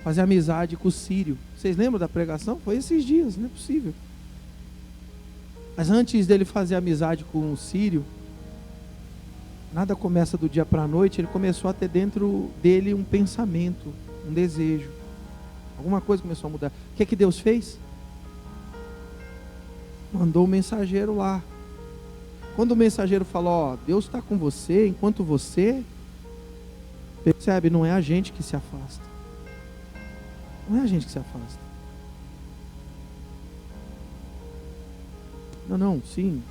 fazer amizade com o Sírio. Vocês lembram da pregação? Foi esses dias, não é possível. Mas antes dele fazer amizade com o Sírio, nada começa do dia para a noite, ele começou a ter dentro dele um pensamento, um desejo. Alguma coisa começou a mudar. O que é que Deus fez? Mandou o mensageiro lá. Quando o mensageiro falou, Deus está com você, enquanto você... Percebe, não é a gente que se afasta. Não é a gente que se afasta. Não, sim.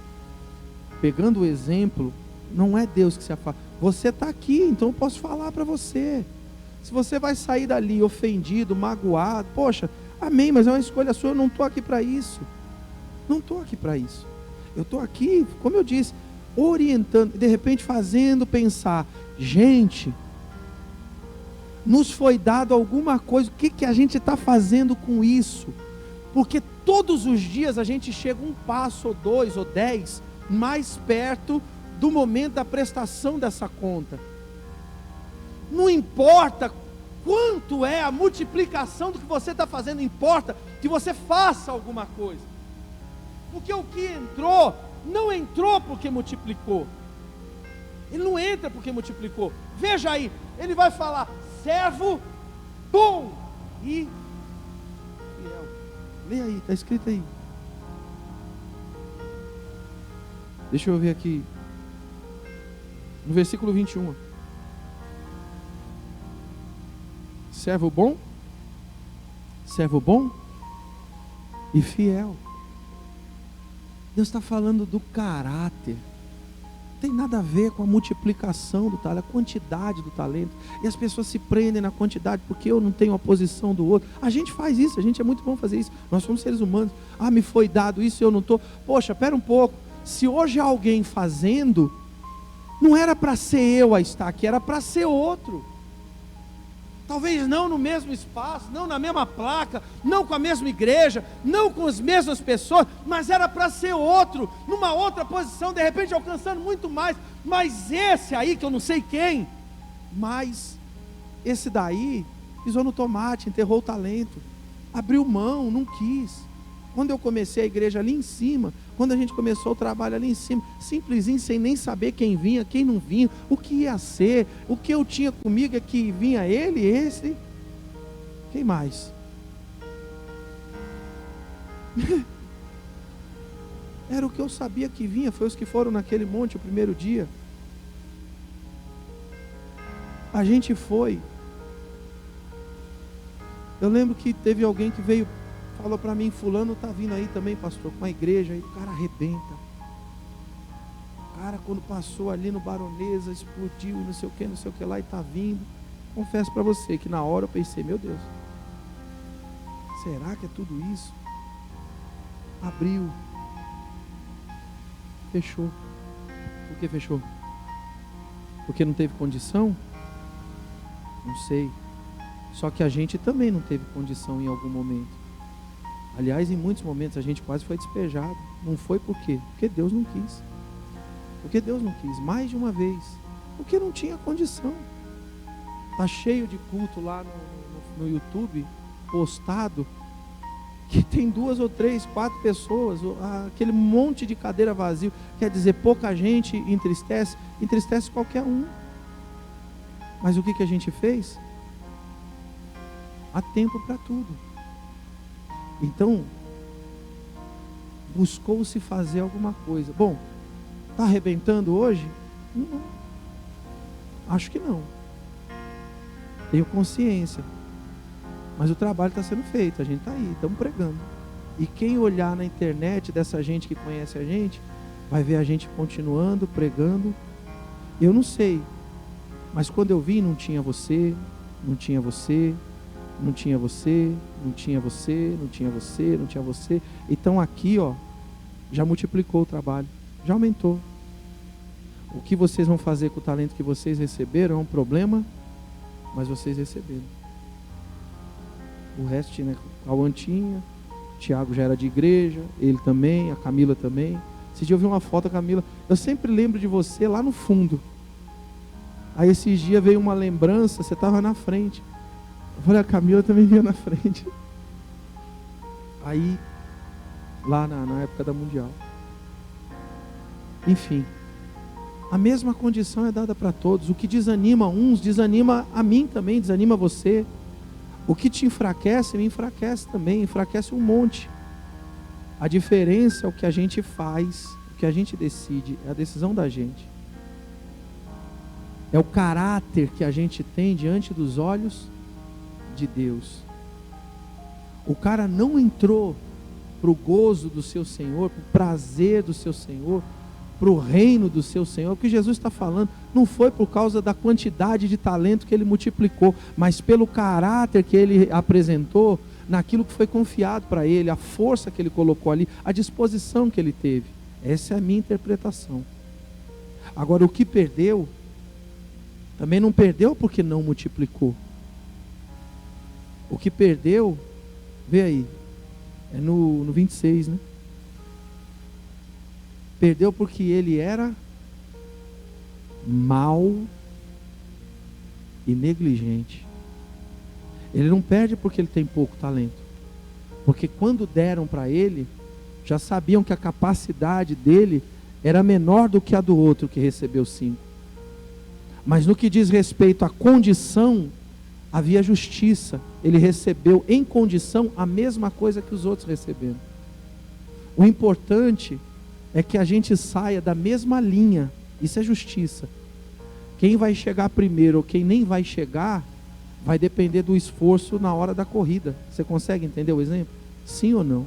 Pegando o exemplo, não é Deus que se afasta. Você está aqui, então eu posso falar para você. Se você vai sair dali ofendido, magoado, poxa, amém, mas é uma escolha sua, eu não estou aqui para isso. Não estou aqui para isso. Eu estou aqui, como eu disse, orientando, de repente fazendo pensar, gente, nos foi dado alguma coisa, o que a gente está fazendo com isso? Porque todos os dias a gente chega um passo, ou 2, ou 10, mais perto do momento da prestação dessa conta. Não importa quanto é a multiplicação do que você está fazendo, importa que você faça alguma coisa. Porque o que entrou, não entrou porque multiplicou. Ele não entra porque multiplicou. Veja aí, ele vai falar, servo bom e fiel. Lê aí, está escrito aí. Deixa eu ver aqui. No versículo 21. Servo bom e fiel. Deus está falando do caráter. Não tem nada a ver com a multiplicação do talento, a quantidade do talento. E as pessoas se prendem na quantidade, porque eu não tenho a posição do outro. A gente faz isso, a gente é muito bom fazer isso. Nós somos seres humanos. Me foi dado isso e eu não estou. Poxa, espera um pouco. Se hoje há alguém fazendo, não era para ser eu a estar aqui, era para ser outro. Talvez não no mesmo espaço, não na mesma placa, não com a mesma igreja, não com as mesmas pessoas, mas era para ser outro, numa outra posição, de repente alcançando muito mais. Mas esse aí, que eu não sei quem, mas esse daí pisou no tomate, enterrou o talento. Abriu mão, não quis. Quando eu comecei a igreja ali em cima, quando a gente começou o trabalho ali em cima, simplesinho, sem nem saber quem vinha, quem não vinha, o que ia ser, o que eu tinha comigo é que vinha ele, esse, quem mais? Era o que eu sabia que vinha, foi os que foram naquele monte o primeiro dia. A gente foi. Eu lembro que teve alguém que veio, falou para mim, fulano está vindo aí também, pastor, com a igreja, aí o cara arrebenta. O cara quando passou ali no Baronesa, explodiu, não sei o que lá, e está vindo. Confesso para você que na hora eu pensei, meu Deus, será que é tudo isso? Abriu. Fechou. Por que fechou? Porque não teve condição? Não sei. Só que a gente também não teve condição em algum momento. Aliás, em muitos momentos a gente quase foi despejado. Não foi por quê? Porque Deus não quis. Porque Deus não quis, mais de uma vez. Porque não tinha condição. Está cheio de culto lá no YouTube, postado, que tem 2 ou 3, 4 pessoas, aquele monte de cadeira vazio. Quer dizer, pouca gente entristece qualquer um. Mas o que a gente fez? Há tempo para tudo. Então, buscou-se fazer alguma coisa. Bom, está arrebentando hoje? Não. Acho que não. Tenho consciência. Mas o trabalho está sendo feito, a gente está aí, estamos pregando. E quem olhar na internet dessa gente que conhece a gente, vai ver a gente continuando, pregando. Eu não sei, mas quando eu vi, não tinha você, não tinha você, não tinha você, não tinha você, não tinha você, não tinha você. Então aqui, ó, já multiplicou o trabalho, já aumentou. O que vocês vão fazer com o talento que vocês receberam é um problema, mas vocês receberam. O resto, né, a Cauã tinha, o Tiago já era de igreja, ele também, a Camila também. Esse dia eu vi uma foto da Camila, eu sempre lembro de você lá no fundo. Aí esses dias veio uma lembrança, você estava na frente. Eu falei, a Camila também vinha na frente. Aí, lá na época da Mundial. Enfim, a mesma condição é dada para todos. O que desanima uns, desanima a mim também, desanima você. O que te enfraquece, me enfraquece também, enfraquece um monte. A diferença é o que a gente faz, o que a gente decide, é a decisão da gente. É o caráter que a gente tem diante dos olhos de Deus. O cara não entrou para o gozo do seu Senhor, para o prazer do seu Senhor, para o reino do seu Senhor. O que Jesus está falando não foi por causa da quantidade de talento que ele multiplicou, mas pelo caráter que ele apresentou, naquilo que foi confiado para ele, a força que ele colocou ali, a disposição que ele teve. Essa é a minha interpretação. Agora, o que perdeu, também não perdeu porque não multiplicou. O que perdeu, vê aí, é no 26, né? Perdeu porque ele era mau e negligente. Ele não perde porque ele tem pouco talento. Porque quando deram para ele, já sabiam que a capacidade dele era menor do que a do outro que recebeu 5. Mas no que diz respeito à condição, havia justiça. Ele recebeu em condição a mesma coisa que os outros receberam. O importante é que a gente saia da mesma linha. Isso é justiça. Quem vai chegar primeiro ou quem nem vai chegar, vai depender do esforço na hora da corrida. Você consegue entender o exemplo? Sim ou não?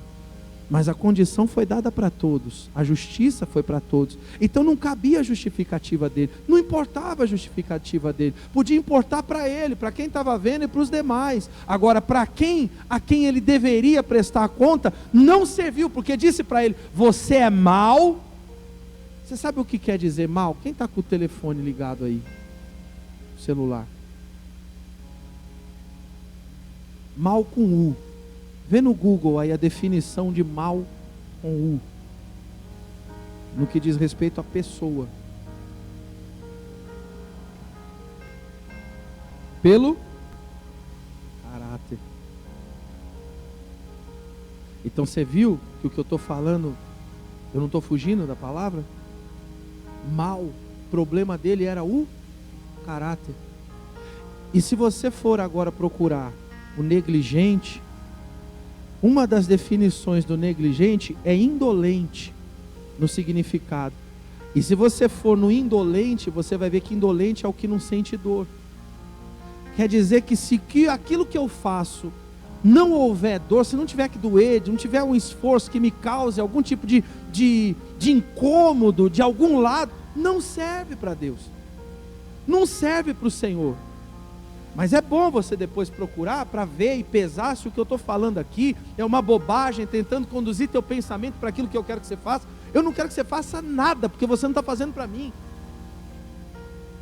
Mas a condição foi dada para todos. A justiça foi para todos. Então não cabia a justificativa dele. Não importava a justificativa dele. Podia importar para ele, para quem estava vendo e para os demais. Agora, para a quem ele deveria prestar conta, não serviu. Porque disse para ele, você é mau. Você sabe o que quer dizer mal? Quem está com o telefone ligado aí? O celular. Mal com U. Vê no Google aí a definição de mal com U. No que diz respeito à pessoa. Pelo caráter. Então você viu que o que eu estou falando, eu não estou fugindo da palavra? Mal, o problema dele era o caráter. E se você for agora procurar o negligente, uma das definições do negligente é indolente no significado. E se você for no indolente, você vai ver que indolente é o que não sente dor. Quer dizer que se aquilo que eu faço não houver dor, se não tiver que doer, não tiver um esforço que me cause algum tipo de incômodo de algum lado, não serve para Deus, não serve para o Senhor. Mas é bom você depois procurar para ver e pesar se o que eu estou falando aqui é uma bobagem, tentando conduzir teu pensamento para aquilo que eu quero que você faça. Eu não quero que você faça nada, porque você não está fazendo para mim.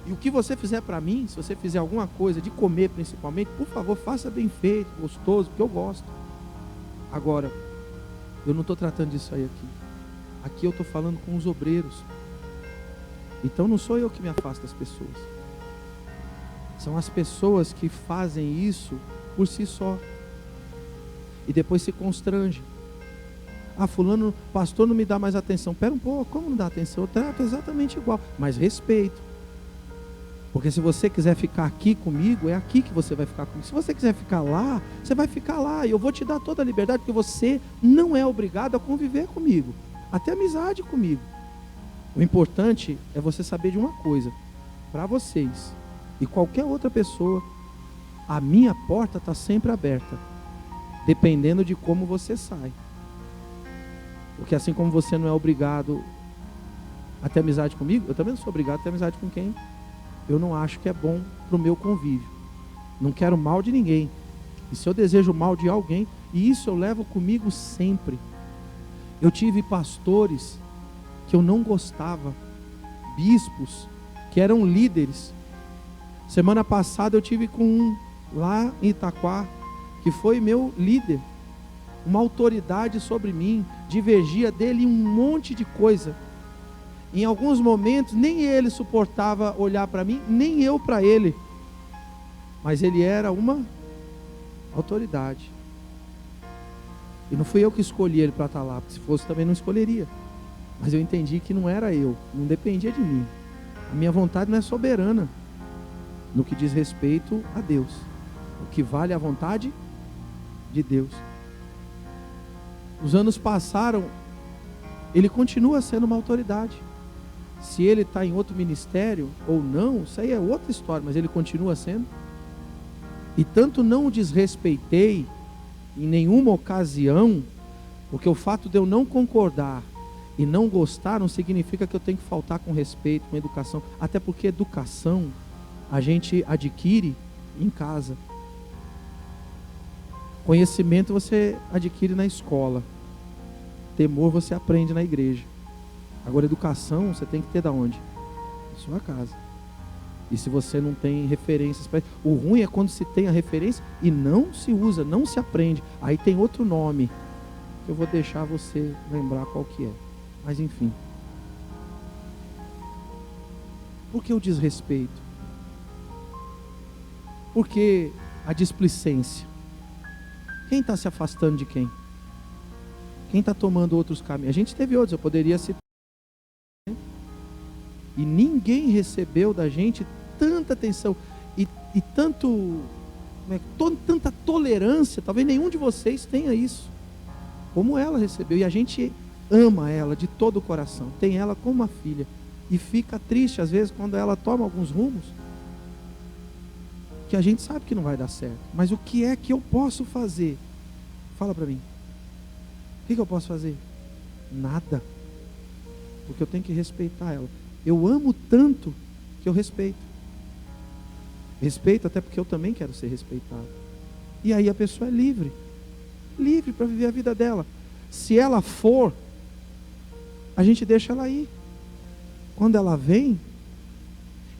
E o que você fizer para mim, se você fizer alguma coisa, de comer principalmente, por favor, faça bem feito, gostoso, porque eu gosto. Agora, eu não estou tratando disso aí aqui. Aqui eu estou falando com os obreiros. Então não sou eu que me afasto das pessoas. São as pessoas que fazem isso por si só. E depois se constrange. Ah, fulano, pastor não me dá mais atenção. Pera um pouco, como não dá atenção? Eu trato exatamente igual, mas respeito. Porque se você quiser ficar aqui comigo, é aqui que você vai ficar comigo. Se você quiser ficar lá, você vai ficar lá. E eu vou te dar toda a liberdade, porque você não é obrigado a conviver comigo. Até amizade comigo. O importante é você saber de uma coisa. Para vocês e qualquer outra pessoa, a minha porta está sempre aberta. Dependendo de como você sai. Porque assim como você não é obrigado a ter amizade comigo, eu também não sou obrigado a ter amizade com quem eu não acho que é bom para o meu convívio. Não quero mal de ninguém. E se eu desejo mal de alguém, e isso eu levo comigo sempre. Eu tive pastores que eu não gostava, bispos que eram líderes. Semana passada eu tive com um lá em Itaquá, que foi meu líder, uma autoridade sobre mim, divergia dele em um monte de coisa. Em alguns momentos, nem ele suportava olhar para mim, nem eu para ele. Mas ele era uma autoridade. E não fui eu que escolhi ele para estar lá, porque se fosse também não escolheria. Mas eu entendi que não era eu, não dependia de mim. A minha vontade não é soberana no que diz respeito a Deus. O que vale é a vontade de Deus. Os anos passaram, ele continua sendo uma autoridade. Se ele está em outro ministério ou não, isso aí é outra história, mas ele continua sendo. E tanto não o desrespeitei em nenhuma ocasião, porque o fato de eu não concordar e não gostar não significa que eu tenho que faltar com respeito, com educação. Até porque educação a gente adquire em casa. Conhecimento você adquire na escola. Temor você aprende na igreja. Agora, educação você tem que ter da onde? Na sua casa. E se você não tem referências para... O ruim é quando se tem a referência e não se usa, não se aprende. Aí tem outro nome que eu vou deixar você lembrar qual que é. Mas enfim. Por que o desrespeito? Por que a displicência? Quem está se afastando de quem? Quem está tomando outros caminhos? A gente teve outros, eu poderia citar. E ninguém recebeu da gente tanta atenção e tanto, tanta tolerância. Talvez nenhum de vocês tenha isso, como ela recebeu. E a gente ama ela de todo o coração, tem ela como uma filha. E fica triste às vezes quando ela toma alguns rumos que a gente sabe que não vai dar certo. Mas o que é que eu posso fazer? Fala para mim. O que eu posso fazer? Nada. Porque eu tenho que respeitar ela. Eu amo tanto que eu respeito. Respeito até porque eu também quero ser respeitado. E aí a pessoa é livre. Livre para viver a vida dela. Se ela for, a gente deixa ela ir. Quando ela vem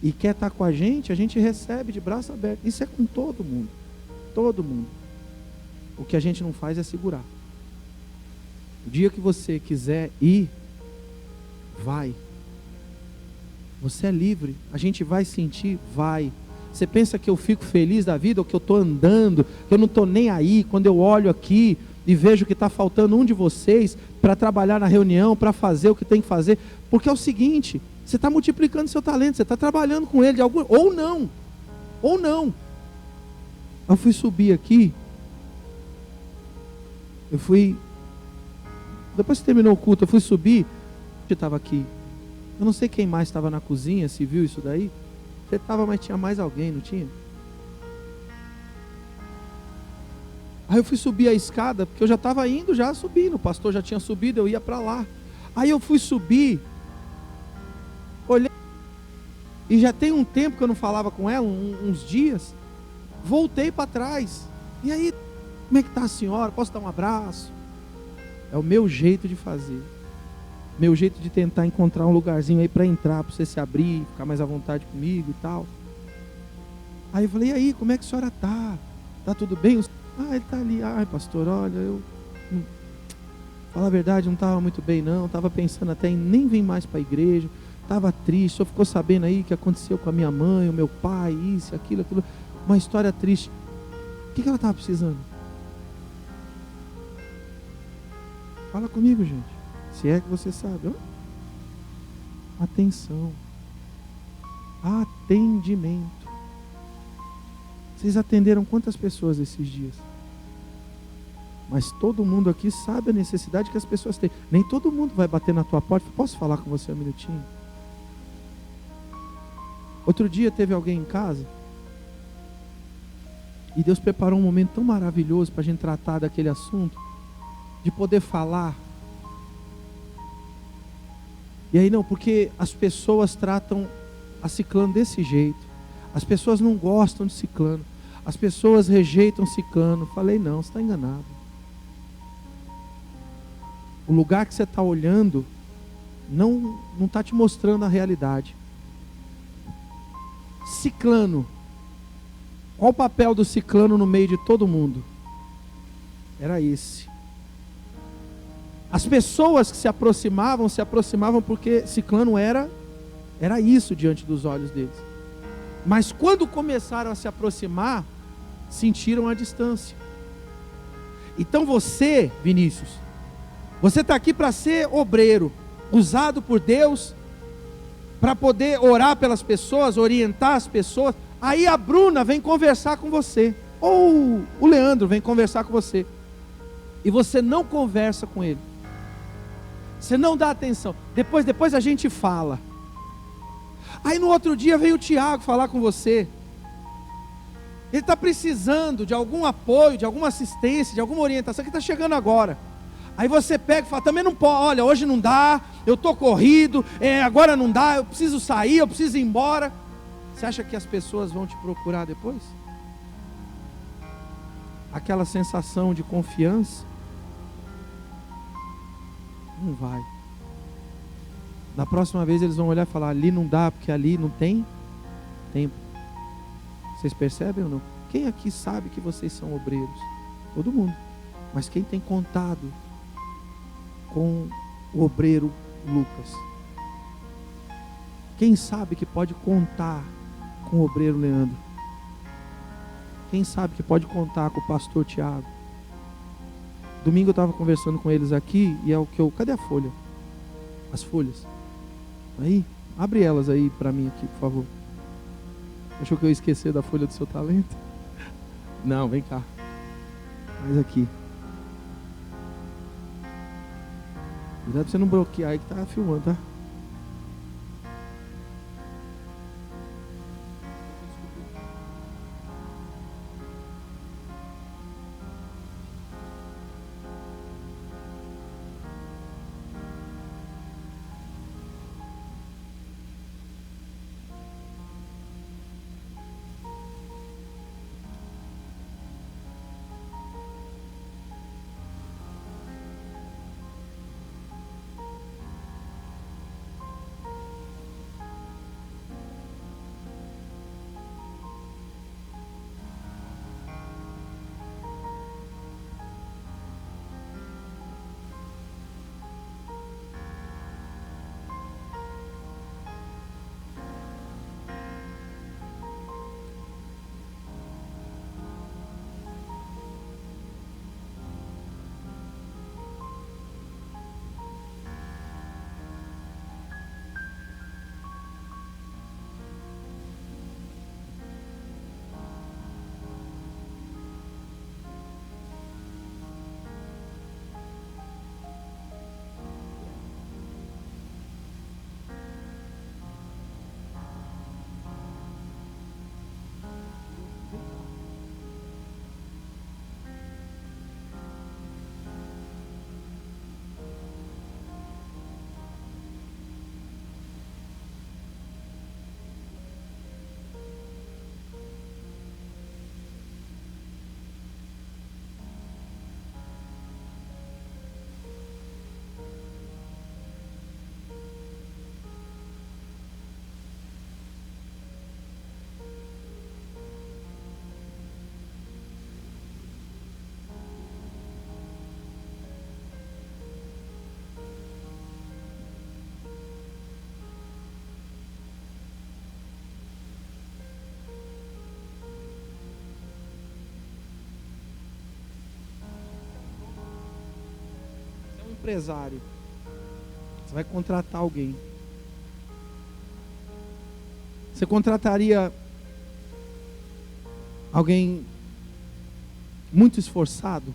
e quer estar com a gente recebe de braço aberto. Isso é com todo mundo. Todo mundo. O que a gente não faz é segurar. O dia que você quiser ir, vai. Você é livre. A gente vai sentir, vai. Você pensa que eu fico feliz da vida ou que eu estou andando, que eu não estou nem aí, quando eu olho aqui e vejo que está faltando um de vocês para trabalhar na reunião, para fazer o que tem que fazer, porque é o seguinte, você está multiplicando seu talento, você está trabalhando com ele de algum, ou não. Eu fui subir aqui, depois que terminou o culto, eu fui subir, eu estava aqui, eu não sei quem mais estava na cozinha, se viu isso daí, você estava, mas tinha mais alguém, não tinha? Aí eu fui subir a escada, porque eu já estava indo, já subindo, o pastor já tinha subido, eu ia para lá. Aí eu fui subir, olhei, e já tem um tempo que eu não falava com ela, uns dias, voltei para trás, e aí, como é que está a senhora? Posso dar um abraço? É o meu jeito de fazer, meu jeito de tentar encontrar um lugarzinho aí para entrar, para você se abrir, ficar mais à vontade comigo e tal. Aí eu falei, e aí, como é que a senhora está? Está tudo bem? Ele está ali. Ai, pastor, olha, falar a verdade, não estava muito bem não, estava pensando até em nem vir mais para a igreja, estava triste, o senhor ficou sabendo aí o que aconteceu com a minha mãe, o meu pai, isso, aquilo, uma história triste. O que ela estava precisando? Fala comigo, gente, se é que você sabe. Atenção, atendimento. Vocês atenderam quantas pessoas esses dias? Mas todo mundo aqui sabe a necessidade que as pessoas têm. Nem todo mundo vai bater na tua porta. Posso falar com você um minutinho? Outro dia teve alguém em casa e Deus preparou um momento tão maravilhoso para a gente tratar daquele assunto, de poder falar. E aí não, porque as pessoas tratam a ciclano desse jeito. As pessoas não gostam de ciclano. As pessoas rejeitam ciclano. Falei, não, você está enganado. O lugar que você está olhando não está te mostrando a realidade. Ciclano. Qual o papel do ciclano no meio de todo mundo? Era esse. As pessoas que se aproximavam porque ciclano era isso diante dos olhos deles. Mas quando começaram a se aproximar, sentiram a distância. Então você, Vinícius, você está aqui para ser obreiro, usado por Deus, para poder orar pelas pessoas, orientar as pessoas. Aí a Bruna vem conversar com você, ou o Leandro vem conversar com você, e você não conversa com ele, você não dá atenção. Depois a gente fala. Aí no outro dia veio o Tiago falar com você. Ele está precisando de algum apoio, de alguma assistência, de alguma orientação, que está chegando agora. Aí você pega e fala, também não pode, olha, hoje não dá, eu estou corrido, agora não dá, eu preciso sair, eu preciso ir embora. Você acha que as pessoas vão te procurar depois? Aquela sensação de confiança? Não vai. Da próxima vez eles vão olhar e falar, ali não dá, porque ali não tem tempo. Vocês percebem ou não? Quem aqui sabe que vocês são obreiros? Todo mundo. Mas quem tem contado com o obreiro Lucas? Quem sabe que pode contar com o obreiro Leandro? Quem sabe que pode contar com o pastor Tiago? Domingo eu estava conversando com eles aqui, e é o que eu... Cadê a folha? As folhas. Aí, abre elas aí para mim aqui, por favor. Achou que eu ia esquecer da folha do seu talento? Não, vem cá. Mas aqui. Cuidado pra você não bloquear aí que tá filmando, tá? empresário. Você vai contratar alguém. Você contrataria alguém muito esforçado?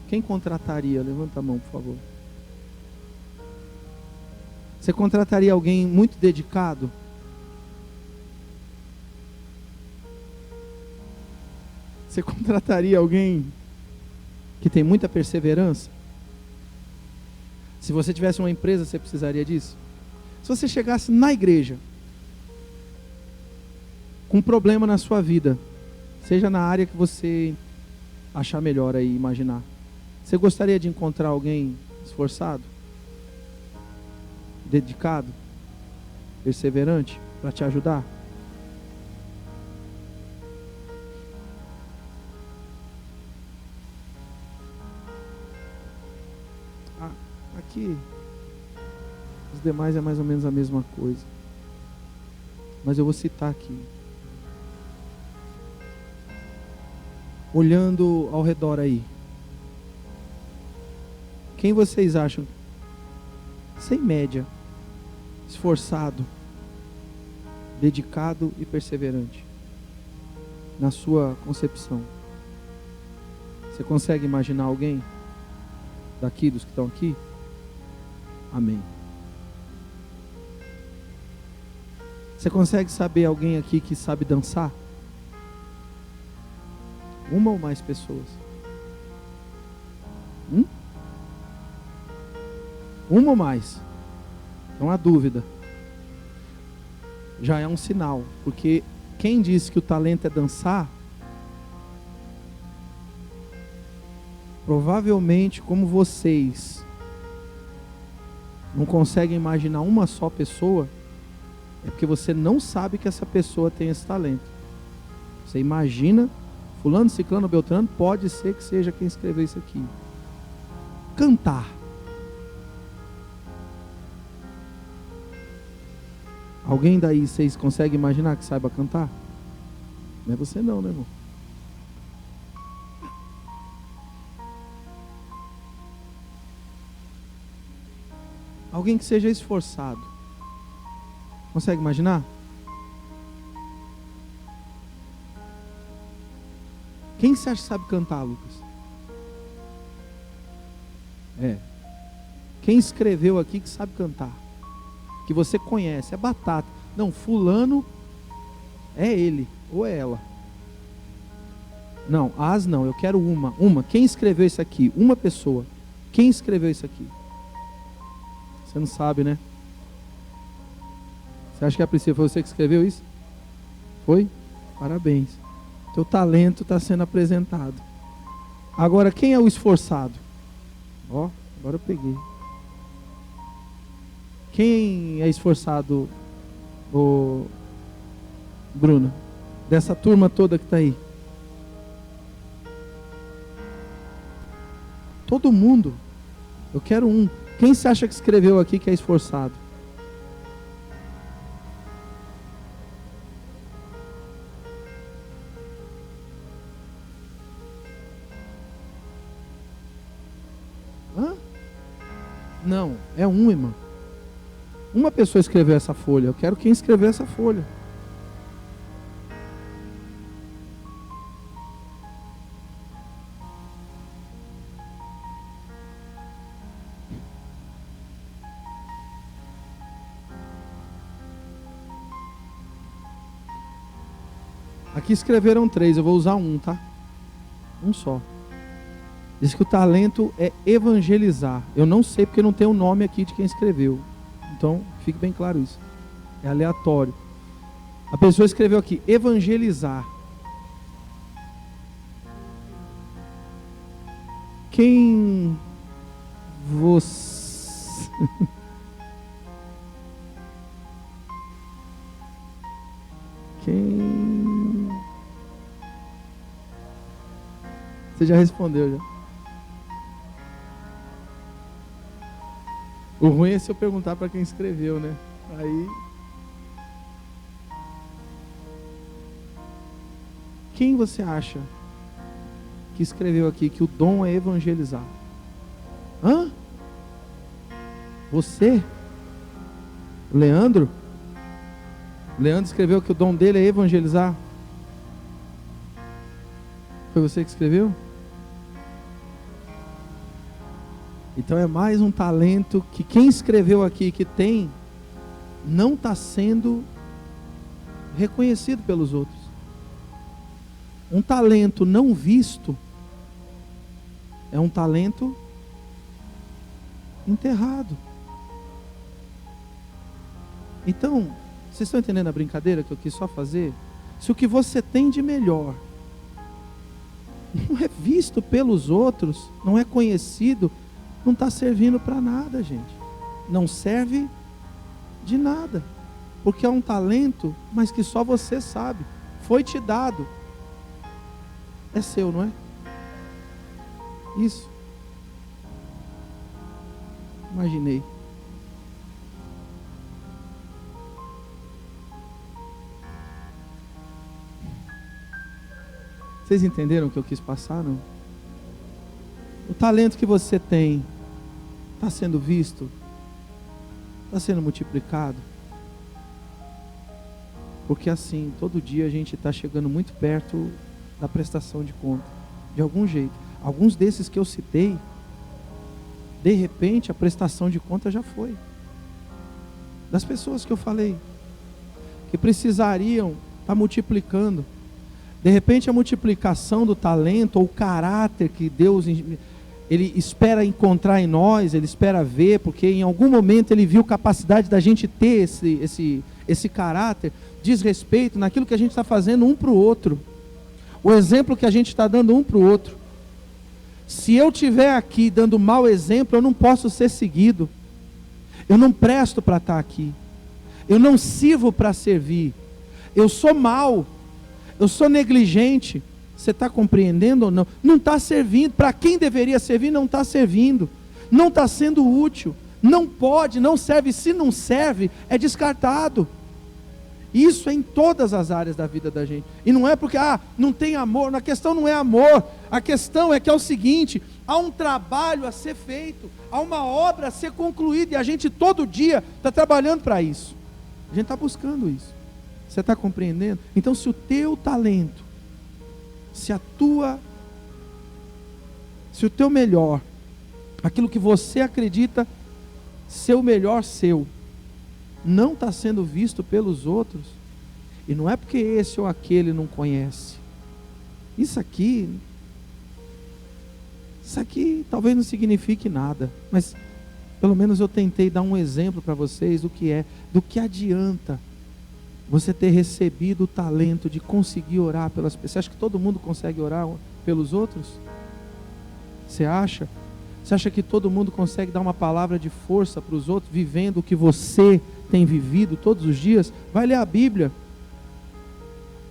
Quem contrataria? Levanta a mão, por favor. Você contrataria alguém muito dedicado? Você contrataria alguém que tem muita perseverança? Se você tivesse uma empresa, você precisaria disso? Se você chegasse na igreja com um problema na sua vida, seja na área que você achar melhor aí, imaginar, você gostaria de encontrar alguém esforçado, dedicado, perseverante, para te ajudar? Aqui, os demais é mais ou menos a mesma coisa, mas eu vou citar aqui. Olhando ao redor aí, quem vocês acham, sem média, esforçado, dedicado e perseverante, na sua concepção? Você consegue imaginar alguém daqui, dos que estão aqui? Amém. Você consegue saber alguém aqui que sabe dançar? Uma ou mais pessoas? Uma ou mais? É uma dúvida. Já é um sinal, porque quem disse que o talento é dançar, provavelmente, como vocês não conseguem imaginar uma só pessoa, é porque você não sabe que essa pessoa tem esse talento. Você imagina, fulano, ciclano, beltrano, pode ser que seja quem escreveu isso aqui. Cantar. Alguém daí vocês conseguem imaginar que saiba cantar? Não é você não, né, irmão? Alguém que seja esforçado. Consegue imaginar? Quem você acha que sabe cantar, Lucas? Quem escreveu aqui que sabe cantar? Que você conhece, é batata. Não, fulano é ele ou é ela. Não, não, eu quero uma. Quem escreveu isso aqui? Uma pessoa. Quem escreveu isso aqui? Você não sabe, né? Você acha que a princípio foi você que escreveu isso? Foi? Parabéns. Teu talento está sendo apresentado. Agora, quem é o esforçado? Agora eu peguei. Quem é esforçado, Bruno? Dessa turma toda que está aí? Todo mundo. Eu quero um. Quem você acha que escreveu aqui que é esforçado? Não, é um, irmão. Uma pessoa escreveu essa folha. Eu quero quem escreveu essa folha. Aqui escreveram 3, eu vou usar um, tá? Um só. Diz que o talento é evangelizar. Eu não sei porque não tem o nome aqui de quem escreveu. Então, fique bem claro isso. É aleatório. A pessoa escreveu aqui, evangelizar. Quem você... Quem... Você já respondeu, já. O ruim é se eu perguntar para quem escreveu, né? Aí... Quem você acha que escreveu aqui que o dom é evangelizar? Você? Leandro? Leandro escreveu que o dom dele é evangelizar. Foi você que escreveu? Então é mais um talento que quem escreveu aqui que tem, não está sendo reconhecido pelos outros. Um talento não visto é um talento enterrado. Então, vocês estão entendendo a brincadeira que eu quis só fazer? Se o que você tem de melhor não é visto pelos outros, não é conhecido, não está servindo para nada, gente. Não serve de nada. Porque é um talento, mas que só você sabe. Foi te dado. É seu, não é? Isso. Imaginei. Vocês entenderam o que eu quis passar, não? O talento que você tem está sendo visto? Está sendo multiplicado? Porque assim, todo dia a gente está chegando muito perto da prestação de conta. De algum jeito. Alguns desses que eu citei, de repente a prestação de conta já foi. Das pessoas que eu falei, que precisariam estar multiplicando. De repente a multiplicação do talento, ou o caráter que Deus Ele espera encontrar em nós, Ele espera ver, porque em algum momento Ele viu capacidade da gente ter esse caráter, diz respeito naquilo que a gente está fazendo um para o outro. O exemplo que a gente está dando um para o outro. Se eu estiver aqui dando mau exemplo, eu não posso ser seguido. Eu não presto para estar aqui. Eu não sirvo para servir. Eu sou mau. Eu sou negligente. Você está compreendendo ou não? Não está servindo. Para quem deveria servir, não está servindo. Não está sendo útil. Não pode, não serve. Se não serve, é descartado. Isso é em todas as áreas da vida da gente. E não é porque, não tem amor. A questão não é amor. A questão é que é o seguinte: há um trabalho a ser feito. Há uma obra a ser concluída. E a gente todo dia está trabalhando para isso. A gente está buscando isso. Você está compreendendo? Então, se o teu talento, se o teu melhor, aquilo que você acredita ser o melhor seu, não está sendo visto pelos outros, e não é porque esse ou aquele não conhece, isso aqui talvez não signifique nada, mas pelo menos eu tentei dar um exemplo para vocês do que adianta você ter recebido o talento de conseguir orar pelas pessoas. Você acha que todo mundo consegue orar pelos outros? Você acha? Você acha que todo mundo consegue dar uma palavra de força para os outros, vivendo o que você tem vivido todos os dias? Vai ler a Bíblia.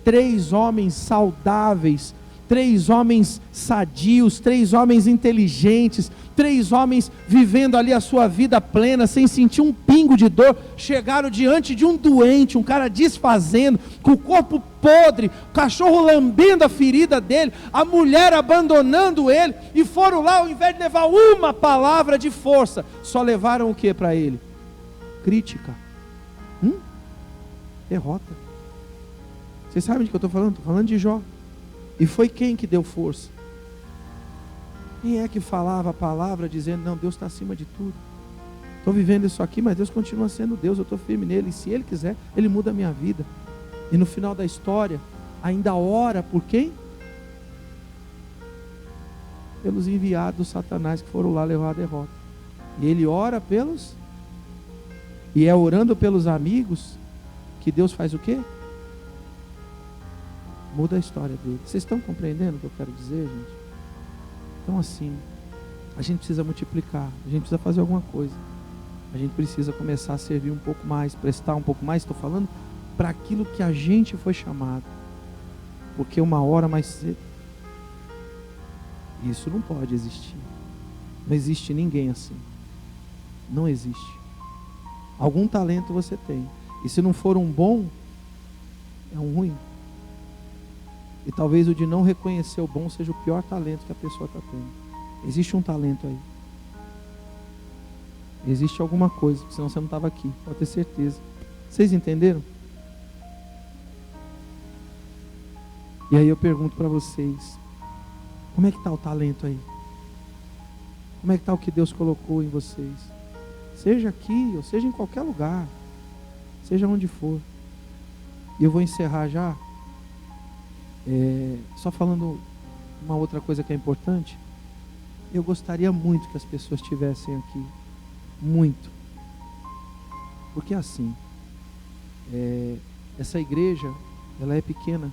3 homens saudáveis, 3 homens sadios, 3 homens inteligentes, 3 homens vivendo ali a sua vida plena, sem sentir um pingo de dor, chegaram diante de um doente, um cara desfazendo, com o corpo podre, o cachorro lambendo a ferida dele, a mulher abandonando ele, e foram lá, ao invés de levar uma palavra de força, só levaram o que para ele? Crítica. Derrota. Vocês sabem de que eu estou falando? Estou falando de Jó. E foi quem que deu força? Quem é que falava a palavra dizendo, não, Deus está acima de tudo. Estou vivendo isso aqui, mas Deus continua sendo Deus, eu estou firme nele. E se Ele quiser, Ele muda a minha vida. E no final da história, ainda ora por quem? Pelos enviados do Satanás que foram lá levar a derrota. E ele ora pelos... E é orando pelos amigos que Deus faz o quê? Muda a história dele. Vocês estão compreendendo o que eu quero dizer, gente? Então assim, a gente precisa multiplicar, a gente precisa fazer alguma coisa. A gente precisa começar a servir um pouco mais, prestar um pouco mais. Estou falando para aquilo que a gente foi chamado. Porque uma hora mais cedo, isso não pode existir. Não existe ninguém assim. Não existe. Algum talento você tem. E se não for um bom, é um ruim. E talvez o de não reconhecer o bom seja o pior talento que a pessoa está tendo. Existe um talento aí. Existe alguma coisa, senão você não estava aqui, pode ter certeza. Vocês entenderam? E aí eu pergunto para vocês, como é que está o talento aí? Como é que está o que Deus colocou em vocês? Seja aqui, ou seja em qualquer lugar, seja onde for. E eu vou encerrar já, só falando uma outra coisa que é importante. Eu gostaria muito que as pessoas estivessem aqui, muito. Porque assim, essa igreja, ela é pequena,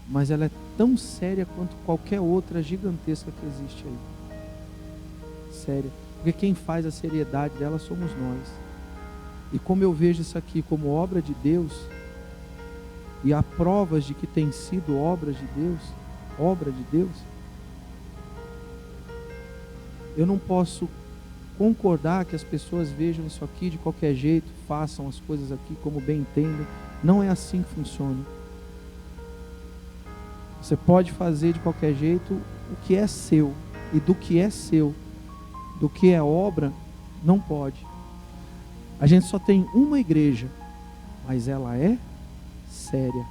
mas ela é tão séria quanto qualquer outra gigantesca que existe aí. Séria. Porque quem faz a seriedade dela somos nós. E como eu vejo isso aqui como obra de Deus, e há provas de que tem sido obra de Deus, eu não posso concordar que as pessoas vejam isso aqui de qualquer jeito, façam as coisas aqui como bem entendem. Não é assim que funciona. Você pode fazer de qualquer jeito o que é seu, e do que é seu, do que é obra, não pode. A gente só tem uma igreja, mas ela é séria,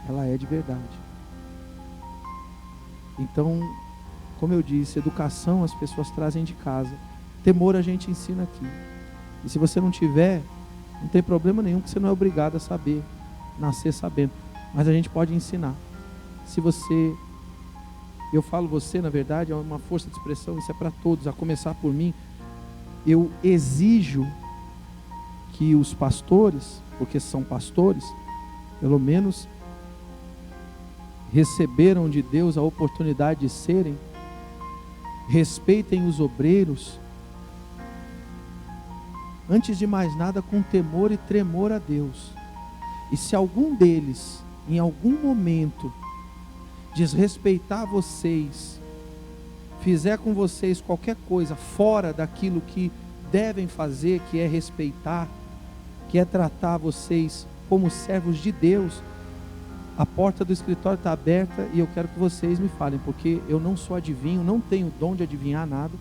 ela é de verdade. Então, como eu disse, educação as pessoas trazem de casa, temor a gente ensina aqui. E se você não tiver, não tem problema nenhum, que você não é obrigado a saber, nascer sabendo, mas a gente pode ensinar. Se você, eu falo você, na verdade é uma força de expressão, isso é para todos, a começar por mim. Eu exijo que os pastores, porque são pastores, pelo menos receberam de Deus a oportunidade de serem, respeitem os obreiros, antes de mais nada com temor e tremor a Deus. E se algum deles, em algum momento, desrespeitar vocês, fizer com vocês qualquer coisa fora daquilo que devem fazer, que é respeitar, que é tratar vocês como servos de Deus, a porta do escritório está aberta e eu quero que vocês me falem, porque eu não sou adivinho, não tenho dom de adivinhar nada,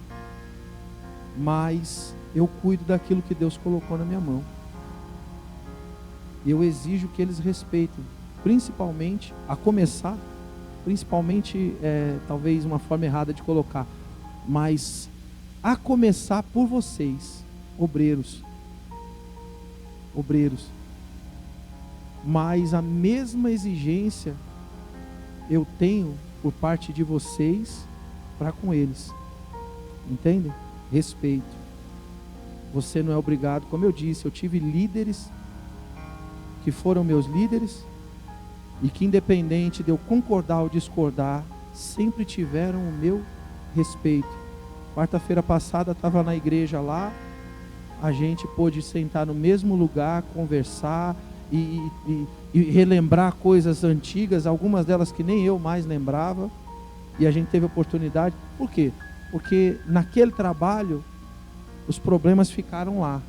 mas eu cuido daquilo que Deus colocou na minha mão. E eu exijo que eles respeitem, principalmente, a começar, talvez uma forma errada de colocar, mas a começar por vocês, obreiros. Mas a mesma exigência eu tenho por parte de vocês para com eles, entendem? Respeito. Você não é obrigado, como eu disse, eu tive líderes que foram meus líderes e que, independente de eu concordar ou discordar, sempre tiveram o meu respeito. Quarta-feira passada estava na igreja lá, a gente pôde sentar no mesmo lugar, conversar e relembrar coisas antigas, algumas delas que nem eu mais lembrava, e a gente teve oportunidade. Por quê? Porque naquele trabalho os problemas ficaram lá.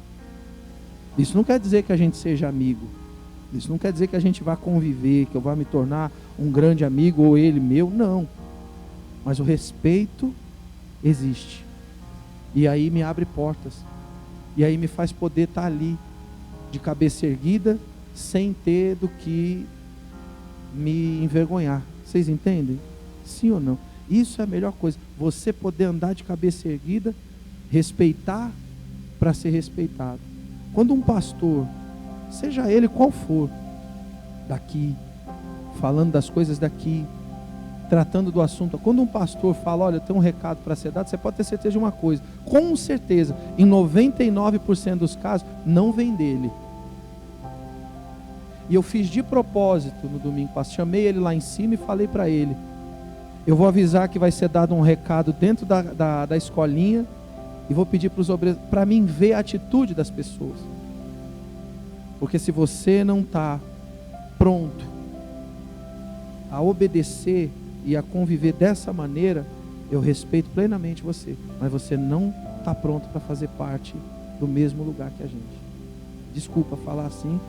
Isso não quer dizer que a gente seja amigo, isso não quer dizer que a gente vá conviver, que eu vá me tornar um grande amigo ou ele meu, não. Mas o respeito existe, e aí me abre portas, e aí me faz poder estar ali de cabeça erguida, sem ter do que me envergonhar. Vocês entendem? Sim ou não? Isso é a melhor coisa, você poder andar de cabeça erguida, respeitar para ser respeitado. Quando um pastor, seja ele qual for, daqui, falando das coisas daqui, tratando do assunto, quando um pastor fala, olha, tem um recado para ser dado, você pode ter certeza de uma coisa, com certeza, em 99% dos casos, não vem dele. E eu fiz de propósito no domingo passado, chamei ele lá em cima e falei para ele, eu vou avisar que vai ser dado um recado dentro da escolinha, e vou pedir para os obreiros, para mim ver a atitude das pessoas, porque se você não está pronto a obedecer e a conviver dessa maneira, eu respeito plenamente você, mas você não está pronto para fazer parte do mesmo lugar que a gente. Desculpa falar assim,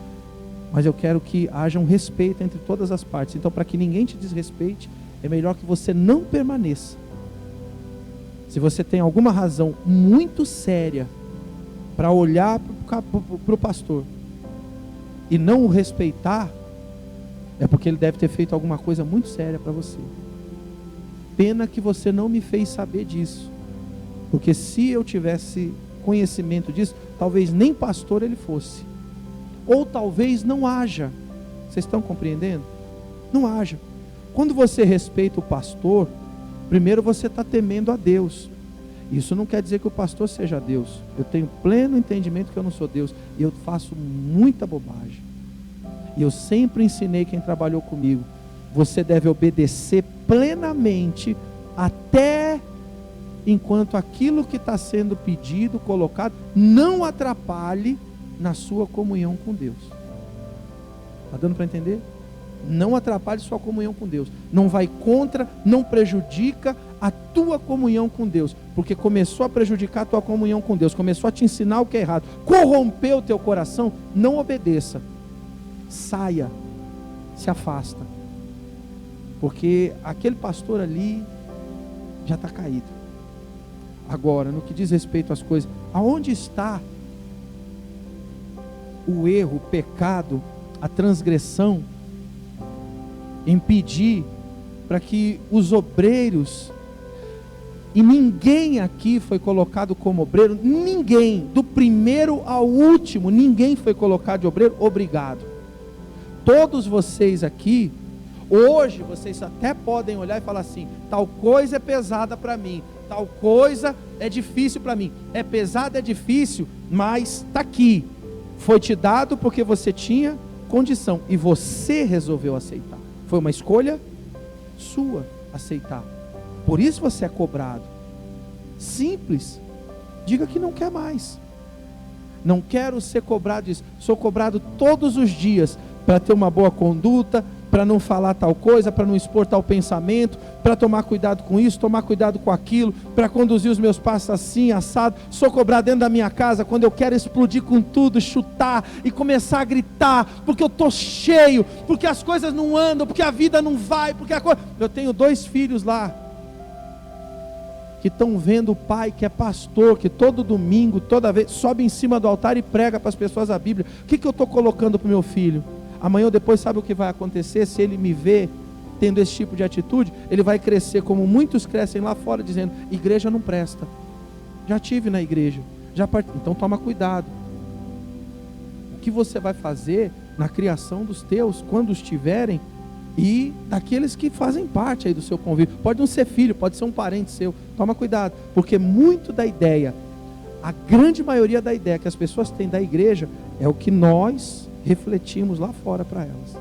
mas eu quero que haja um respeito entre todas as partes. Então, para que ninguém te desrespeite, é melhor que você não permaneça. Se você tem alguma razão muito séria para olhar para o pastor e não o respeitar, é porque ele deve ter feito alguma coisa muito séria para você. Pena que você não me fez saber disso, porque se eu tivesse conhecimento disso, talvez nem pastor ele fosse, ou talvez não haja. Vocês estão compreendendo? Não haja. Quando você respeita o pastor, primeiro você está temendo a Deus. Isso não quer dizer que o pastor seja Deus. Eu tenho pleno entendimento que eu não sou Deus, e eu faço muita bobagem. E eu sempre ensinei quem trabalhou comigo: você deve obedecer plenamente, até enquanto aquilo que está sendo pedido, colocado, não atrapalhe na sua comunhão com Deus. Está dando para entender? Não atrapalhe sua comunhão com Deus. Não vai contra, não prejudica a tua comunhão com Deus, porque começou a prejudicar a tua comunhão com Deus, começou a te ensinar o que é errado, corrompeu o teu coração. Não obedeça, saia, se afasta, porque aquele pastor ali já está caído. Agora, no que diz respeito às coisas, aonde está o erro, o pecado, a transgressão, impedir para que os obreiros, e ninguém aqui foi colocado como obreiro, ninguém, do primeiro ao último, ninguém foi colocado de obreiro, obrigado. Todos vocês aqui, hoje, vocês até podem olhar e falar assim: tal coisa é pesada para mim, tal coisa é difícil para mim. É pesado, é difícil, mas está aqui, foi te dado porque você tinha condição, e você resolveu aceitar. Foi uma escolha sua aceitar. Por isso você é cobrado. Simples. Diga que não quer mais. Não quero ser cobrado disso. Sou cobrado todos os dias para ter uma boa conduta, para não falar tal coisa, para não expor tal pensamento, para tomar cuidado com isso, tomar cuidado com aquilo, para conduzir os meus passos assim, assado. Sou cobrado dentro da minha casa quando eu quero explodir com tudo, chutar e começar a gritar, porque eu estou cheio, porque as coisas não andam, porque a vida não vai, porque a coisa... Eu tenho 2 filhos lá, que estão vendo o pai que é pastor, que todo domingo, toda vez, sobe em cima do altar e prega para as pessoas a Bíblia. O que eu estou colocando para o meu filho? Amanhã ou depois, sabe o que vai acontecer? Se ele me ver tendo esse tipo de atitude, ele vai crescer como muitos crescem lá fora, dizendo: igreja não presta, já tive na igreja, então toma cuidado. O que você vai fazer na criação dos teus, quando os tiverem, e daqueles que fazem parte aí do seu convívio? Pode não ser filho, pode ser um parente seu. Toma cuidado, porque muito da ideia, a grande maioria da ideia que as pessoas têm da igreja, é o que nós refletimos lá fora para elas.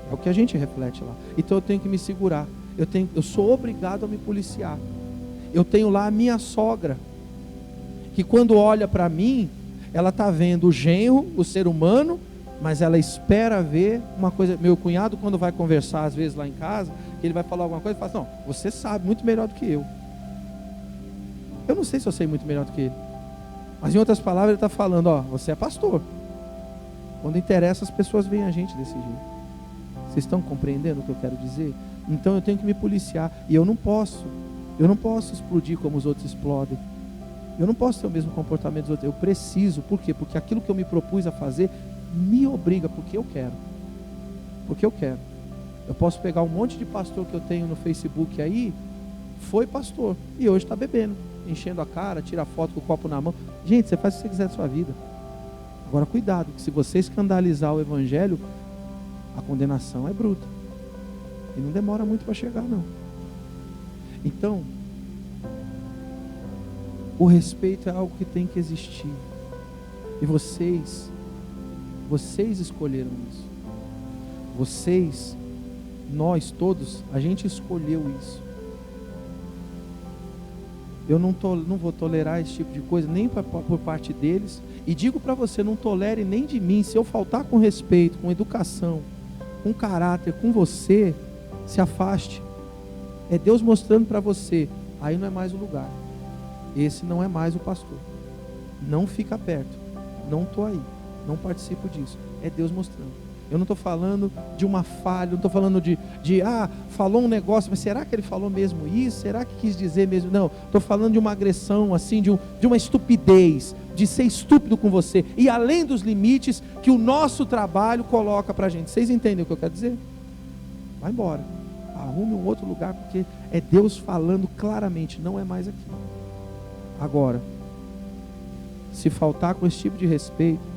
É o que a gente reflete lá. Então eu tenho que me segurar. Eu sou obrigado a me policiar. Eu tenho lá a minha sogra, que quando olha para mim, ela está vendo o genro, o ser humano, mas ela espera ver uma coisa. Meu cunhado, quando vai conversar às vezes lá em casa, ele vai falar alguma coisa e fala: não, você sabe muito melhor do que eu. Eu não sei se eu sei muito melhor do que ele, mas em outras palavras ele está falando: ó, você é pastor. Quando interessa, as pessoas veem a gente desse jeito. Vocês estão compreendendo o que eu quero dizer? Então eu tenho que me policiar, e eu não posso explodir como os outros explodem. Eu não posso ter o mesmo comportamento dos outros. Eu preciso. Por quê? Porque aquilo que eu me propus a fazer me obriga, porque eu quero. Porque eu quero. Eu posso pegar um monte de pastor que eu tenho no Facebook aí, foi pastor, e hoje está bebendo, enchendo a cara, tira foto com o copo na mão. Gente, você faz o que você quiser da sua vida. Agora cuidado, que se você escandalizar o evangelho, a condenação é bruta. E não demora muito para chegar, não. Então, o respeito é algo que tem que existir. E vocês escolheram isso. Nós todos, a gente escolheu isso. Eu não vou tolerar esse tipo de coisa, nem por parte deles. E digo para você, não tolere nem de mim. Se eu faltar com respeito, com educação, com caráter, com você, se afaste. É Deus mostrando para você: aí não é mais o lugar, esse não é mais o pastor, não fica perto, não estou aí, não participo disso. É Deus mostrando. Eu não estou falando de uma falha, não estou falando falou um negócio, mas será que ele falou mesmo isso? Será que quis dizer mesmo? Não, estou falando de uma agressão, assim, de uma estupidez, de ser estúpido com você, e além dos limites que o nosso trabalho coloca para a gente. Vocês entendem o que eu quero dizer? Vai embora, arrume um outro lugar, porque é Deus falando claramente, não é mais aqui. Agora, se faltar com esse tipo de respeito,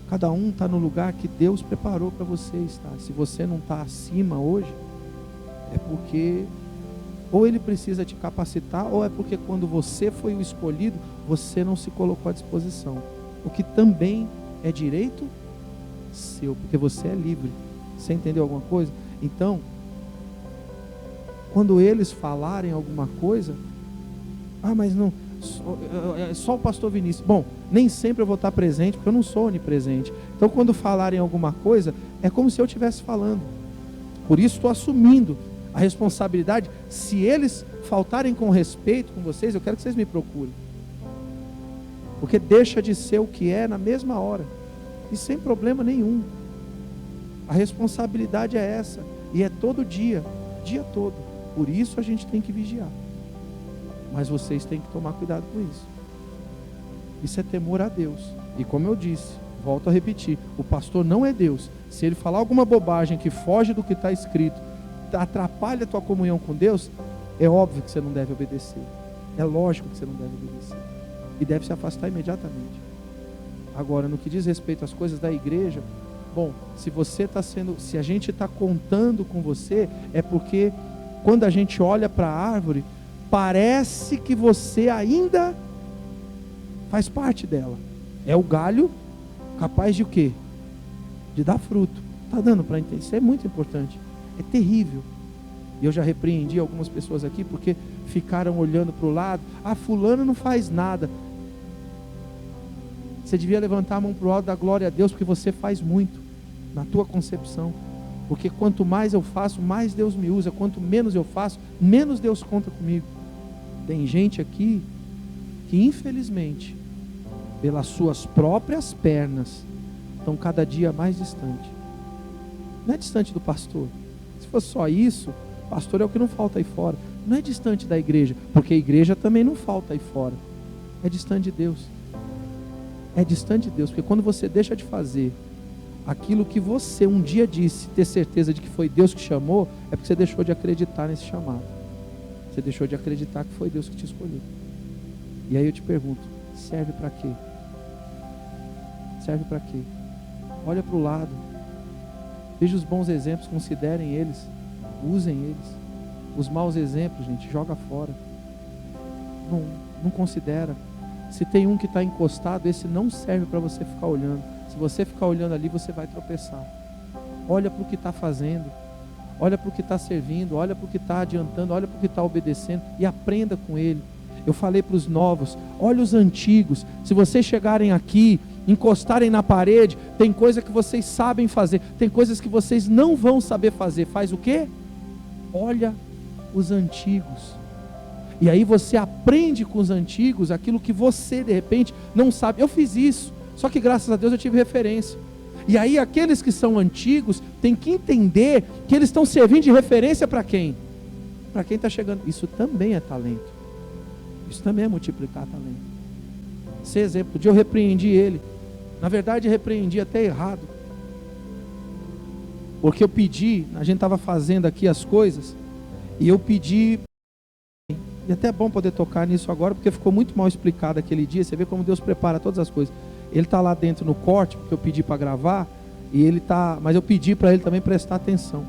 cada um está no lugar que Deus preparou para você estar. Se você não está acima hoje, é porque ou Ele precisa te capacitar, ou é porque quando você foi o escolhido, você não se colocou à disposição. O que também é direito seu, porque você é livre. Você entendeu alguma coisa? Então, quando eles falarem alguma coisa, mas não, só o pastor Vinícius. Bom, nem sempre eu vou estar presente, porque eu não sou onipresente. Então, quando falarem alguma coisa, é como se eu estivesse falando. Por isso, estou assumindo a responsabilidade. Se eles faltarem com respeito com vocês, eu quero que vocês me procurem, porque deixa de ser o que é na mesma hora, e sem problema nenhum. A responsabilidade é essa, e é todo dia, dia todo. Por isso a gente tem que vigiar. Mas vocês têm que tomar cuidado com isso. Isso é temor a Deus. E como eu disse, volto a repetir, o pastor não é Deus. Se ele falar alguma bobagem que foge do que está escrito, atrapalha a tua comunhão com Deus, é óbvio que você não deve obedecer. É lógico que você não deve obedecer. E deve se afastar imediatamente. Agora, no que diz respeito às coisas da igreja, bom, se a gente está contando com você, é porque quando a gente olha para a árvore, parece que você ainda faz parte dela. É o galho capaz de o quê? De dar fruto. Está dando para entender? Isso é muito importante. É terrível. E eu já repreendi algumas pessoas aqui porque ficaram olhando para o lado. Fulano não faz nada. Você devia levantar a mão para o alto da glória a Deus, porque você faz muito na tua concepção. Porque quanto mais eu faço, mais Deus me usa. Quanto menos eu faço, menos Deus conta comigo. Tem gente aqui que infelizmente, pelas suas próprias pernas, estão cada dia mais distante. Não é distante do pastor. Se fosse só isso, o pastor é o que não falta aí fora. Não é distante da igreja, porque a igreja também não falta aí fora. É distante de Deus. É distante de Deus, porque quando você deixa de fazer aquilo que você um dia disse, ter certeza de que foi Deus que chamou, é porque você deixou de acreditar nesse chamado. Você deixou de acreditar que foi Deus que te escolheu. E aí eu te pergunto, serve para quê? Serve para quê? Olha para o lado. Veja os bons exemplos, considerem eles. Usem eles. Os maus exemplos, gente, joga fora. Não considera. Se tem um que está encostado, esse não serve para você ficar olhando. Se você ficar olhando ali, você vai tropeçar. Olha para o que está fazendo. Olha para o que está servindo, olha para o que está adiantando, olha para o que está obedecendo e aprenda com ele. Eu falei para os novos, olha os antigos. Se vocês chegarem aqui, encostarem na parede, tem coisa que vocês sabem fazer, tem coisas que vocês não vão saber fazer. Faz o quê? Olha os antigos. E aí você aprende com os antigos aquilo que você de repente não sabe. Eu fiz isso, só que graças a Deus eu tive referência. E aí aqueles que são antigos têm que entender que eles estão servindo de referência para quem? Para quem está chegando. Isso também é talento. Isso também é multiplicar talento. Esse exemplo, de eu repreendi ele. Na verdade repreendi até errado. Porque eu pedi, a gente estava fazendo aqui as coisas, e eu pedi, e até é bom poder tocar nisso agora, porque ficou muito mal explicado aquele dia. Você vê como Deus prepara todas as coisas. Ele está lá dentro no corte, porque eu pedi para gravar, e ele está, mas eu pedi para ele também prestar atenção.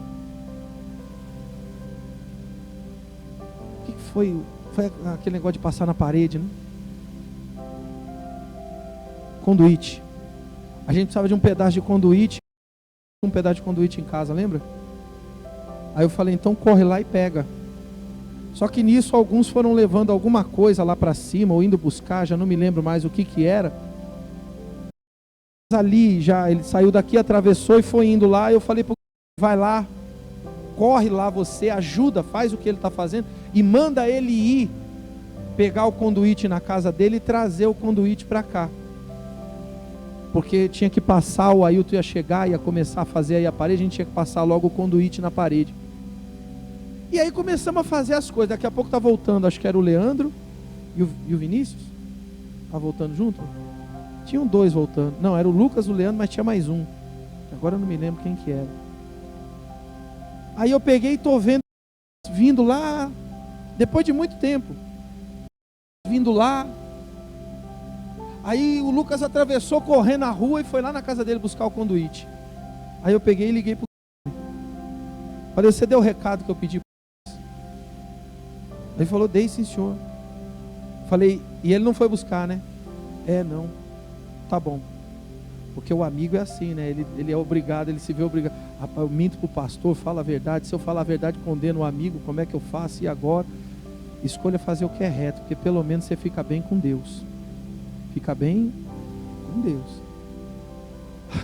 O que foi? Foi aquele negócio de passar na parede, né? Conduíte. A gente precisava de um pedaço de conduíte em casa, lembra? Aí eu falei, então corre lá e pega. Só que nisso alguns foram levando alguma coisa lá para cima, ou indo buscar, já não me lembro mais o que era. Ali já, ele saiu daqui, atravessou e foi indo lá. Eu falei, vai lá, corre lá você, ajuda, faz o que ele está fazendo e manda ele ir pegar o conduíte na casa dele e trazer o conduíte para cá. porque tinha que passar, o Ailton ia chegar, ia começar a fazer aí a parede, a gente tinha que passar logo o conduíte na parede. E aí começamos a fazer as coisas. Daqui a pouco tá voltando, acho que era o Leandro e o Vinícius. Tá voltando junto? Tinham dois voltando. Não, era o Lucas, o Leandro, mas tinha mais um. Agora eu não me lembro quem que era. Aí eu peguei e tô vendo, vindo lá, depois de muito tempo, vindo lá. Aí o Lucas atravessou correndo a rua e foi lá na casa dele buscar o conduíte. Aí eu peguei e liguei pro falei, você deu o recado que eu pedi? Ele falou, dei sim senhor. Falei, e ele não foi buscar, né? Não. Tá bom. Porque o amigo é assim, né? Ele é obrigado, ele se vê obrigado. Rapaz, eu minto pro pastor, falo a verdade. Se eu falar a verdade, condeno o amigo. Como é que eu faço? E agora? Escolha fazer o que é reto, porque pelo menos você fica bem com Deus. Fica bem com Deus.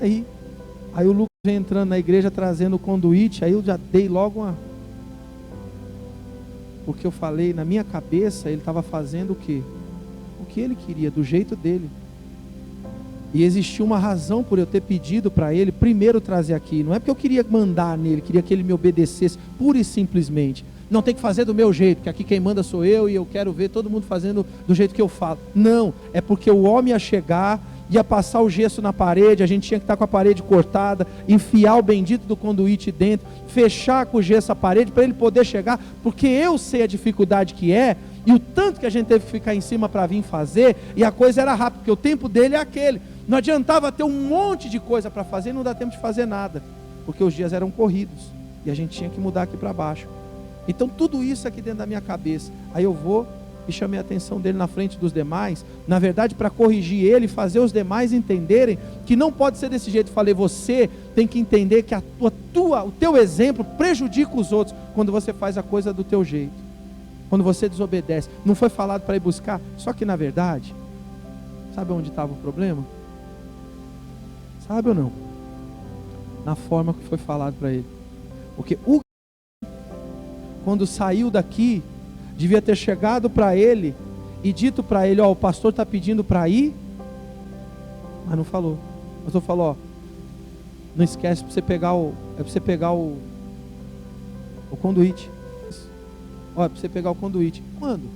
Aí o Lucas vem entrando na igreja trazendo o conduíte. Aí eu já dei logo uma... Porque eu falei, na minha cabeça, ele estava fazendo o quê? O que ele queria, do jeito dele. E existia uma razão por eu ter pedido para ele primeiro trazer aqui. Não é porque eu queria mandar nele, queria que ele me obedecesse, pura e simplesmente. Não tem que fazer do meu jeito, que aqui quem manda sou eu e eu quero ver todo mundo fazendo do jeito que eu falo. Não, é porque o homem ia chegar, ia passar o gesso na parede, a gente tinha que estar com a parede cortada, enfiar o bendito do conduíte dentro, fechar com o gesso a parede para ele poder chegar, porque eu sei a dificuldade que é, e o tanto que a gente teve que ficar em cima para vir fazer, e a coisa era rápida, porque o tempo dele é aquele. Não adiantava ter um monte de coisa para fazer e não dá tempo de fazer nada, porque os dias eram corridos, e a gente tinha que mudar aqui para baixo. Então tudo isso aqui dentro da minha cabeça. Aí eu vou e chamei a atenção dele na frente dos demais, na verdade para corrigir ele, fazer os demais entenderem que não pode ser desse jeito. Falei, você tem que entender que o teu exemplo prejudica os outros quando você faz a coisa do teu jeito, quando você desobedece. Não foi falado para ir buscar, só que na verdade, sabe onde estava o problema? Sabe ou não? Na forma que foi falado para ele. Porque quando saiu daqui, devia ter chegado para ele e dito para ele, o pastor está pedindo para ir, mas não falou. O pastor falou, não esquece para você pegar o conduíte. Para você pegar o conduíte. Quando?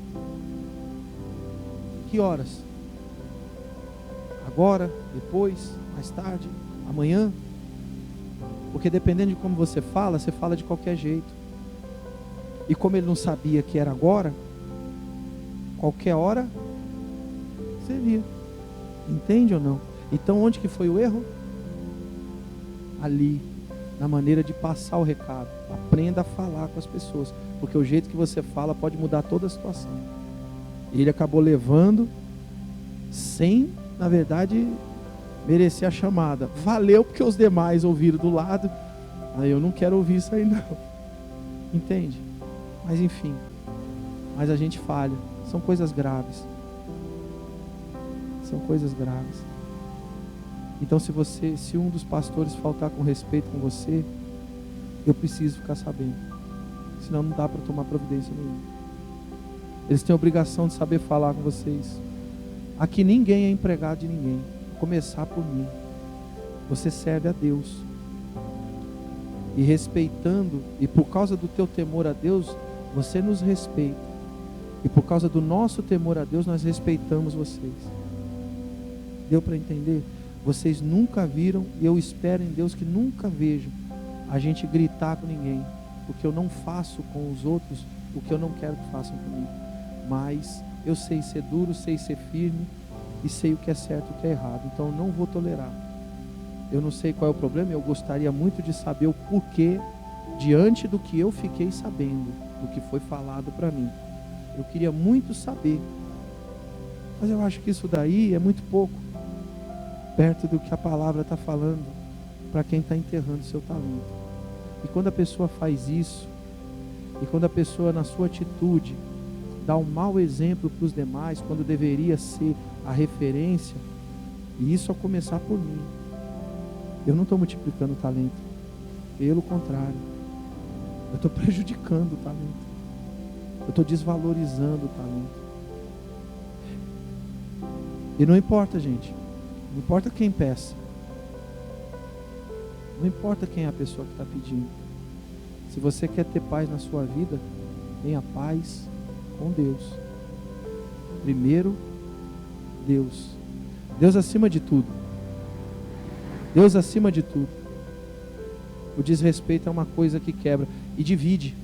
Que horas? Agora? Depois? Mais tarde? Amanhã? Porque dependendo de como você fala de qualquer jeito. E como ele não sabia que era agora, qualquer hora servia. Entende ou não? Então onde que foi o erro? Ali, na maneira de passar o recado. Aprenda a falar com as pessoas, porque o jeito que você fala pode mudar toda a situação. E ele acabou levando sem, na verdade, merecer a chamada. Valeu porque os demais ouviram do lado. Aí eu não quero ouvir isso aí não. Entende? Mas enfim, mas a gente falha, são coisas graves, são coisas graves. Então se um dos pastores faltar com respeito com você, eu preciso ficar sabendo, senão não dá para tomar providência nenhuma. Eles têm a obrigação de saber falar com vocês. Aqui ninguém é empregado de ninguém, vou começar por mim. Você serve a Deus, e respeitando, e por causa do teu temor a Deus, você nos respeita, e por causa do nosso temor a Deus, nós respeitamos vocês. Deu para entender? Vocês nunca viram, e eu espero em Deus que nunca vejam a gente gritar com ninguém, porque eu não faço com os outros o que eu não quero que façam comigo. Mas eu sei ser duro, sei ser firme, e sei o que é certo e o que é errado. Então eu não vou tolerar. Eu não sei qual é o problema, eu gostaria muito de saber o porquê, diante do que eu fiquei sabendo, do que foi falado para mim. Eu queria muito saber, mas eu acho que isso daí é muito pouco, perto do que a palavra está falando, para quem está enterrando seu talento. E quando a pessoa faz isso, e quando a pessoa na sua atitude, dá um mau exemplo para os demais, quando deveria ser a referência, e isso a começar por mim, eu não estou multiplicando o talento, pelo contrário, eu estou prejudicando o talento, eu estou desvalorizando o talento. E não importa, gente, Não importa quem peça. Não importa quem é a pessoa que está pedindo. Se você quer ter paz na sua vida, tenha paz com Deus. Primeiro, Deus. Deus acima de tudo. Deus acima de tudo. O desrespeito é uma coisa que quebra e divide.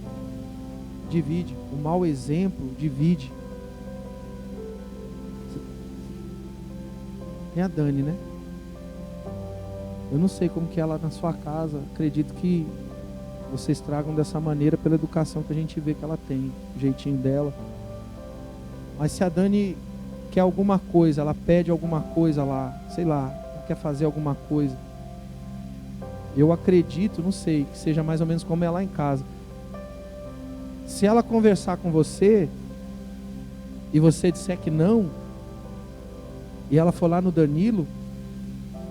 Divide. O mau exemplo divide. Tem a Dani, né? Eu não sei como que é lá na sua casa. Acredito que vocês tragam dessa maneira pela educação que a gente vê que ela tem, o jeitinho dela. Mas se a Dani quer alguma coisa, ela pede alguma coisa lá, sei lá, quer fazer alguma coisa, eu acredito, não sei, que seja mais ou menos como é lá em casa. Se ela conversar com você e você disser que não, e ela for lá no Danilo,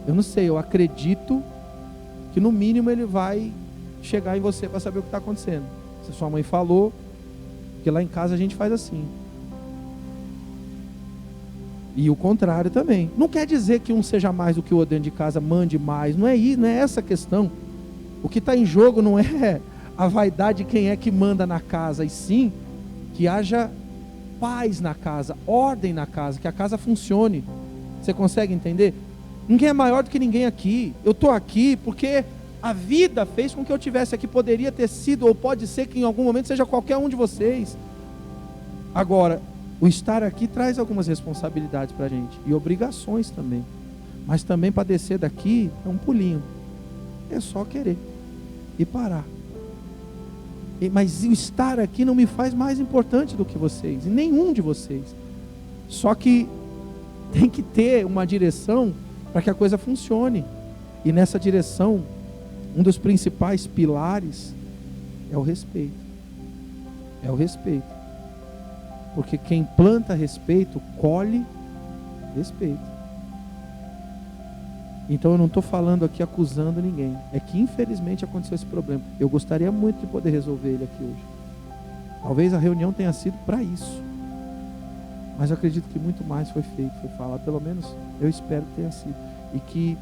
eu não sei, eu acredito que no mínimo ele vai chegar em você para saber o que está acontecendo. Se sua mãe falou, porque lá em casa a gente faz assim. E o contrário também. Não quer dizer que um seja mais do que o outro dentro de casa, mande mais. Não é isso, não é essa a questão. O que está em jogo não é a vaidade de quem é que manda na casa, e sim que haja paz na casa, ordem na casa, que a casa funcione. Você consegue entender? Ninguém é maior do que ninguém aqui. Eu estou aqui porque a vida fez com que eu tivesse aqui. Poderia ter sido, ou pode ser que em algum momento seja qualquer um de vocês. Agora, o estar aqui traz algumas responsabilidades para a gente, e obrigações também. Mas também para descer daqui é um pulinho. É só querer e parar. Mas o estar aqui não me faz mais importante do que vocês, e nenhum de vocês. Só que tem que ter uma direção para que a coisa funcione. E nessa direção, um dos principais pilares é o respeito. É o respeito. Porque quem planta respeito, colhe respeito. Então eu não estou falando aqui acusando ninguém. É que infelizmente aconteceu esse problema. Eu gostaria muito de poder resolver ele aqui hoje. Talvez a reunião tenha sido para isso. Mas eu acredito que muito mais foi feito, foi falado. Pelo menos eu espero que tenha sido. E que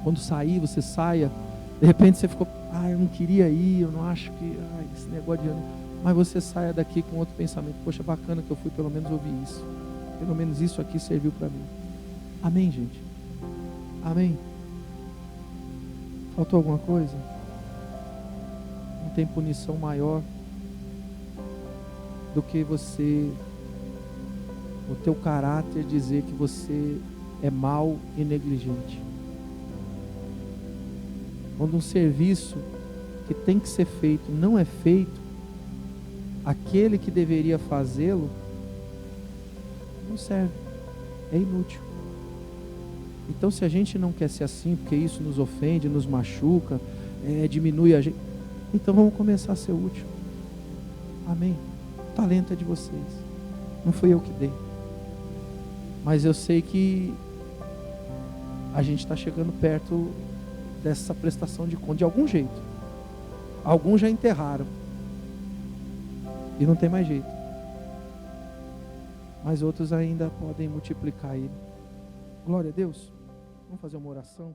quando sair, você saia. De repente você ficou, eu não queria ir, eu não acho que, esse negócio de... Mas você saia daqui com outro pensamento. Poxa, bacana que eu fui pelo menos ouvir isso. Pelo menos isso aqui serviu para mim. Amém, gente? Amém? Faltou alguma coisa? Não tem punição maior do que você, o teu caráter, dizer que você é mau e negligente. Quando um serviço que tem que ser feito não é feito, aquele que deveria fazê-lo não serve, é inútil. Então, se a gente não quer ser assim, porque isso nos ofende, nos machuca, diminui a gente, então vamos começar a ser útil. Amém? O talento é de vocês, não fui eu que dei, mas eu sei que a gente está chegando perto dessa prestação de conta de algum jeito. Alguns já enterraram e não tem mais jeito, mas outros ainda podem multiplicar ele. Glória a Deus. Vamos fazer uma oração.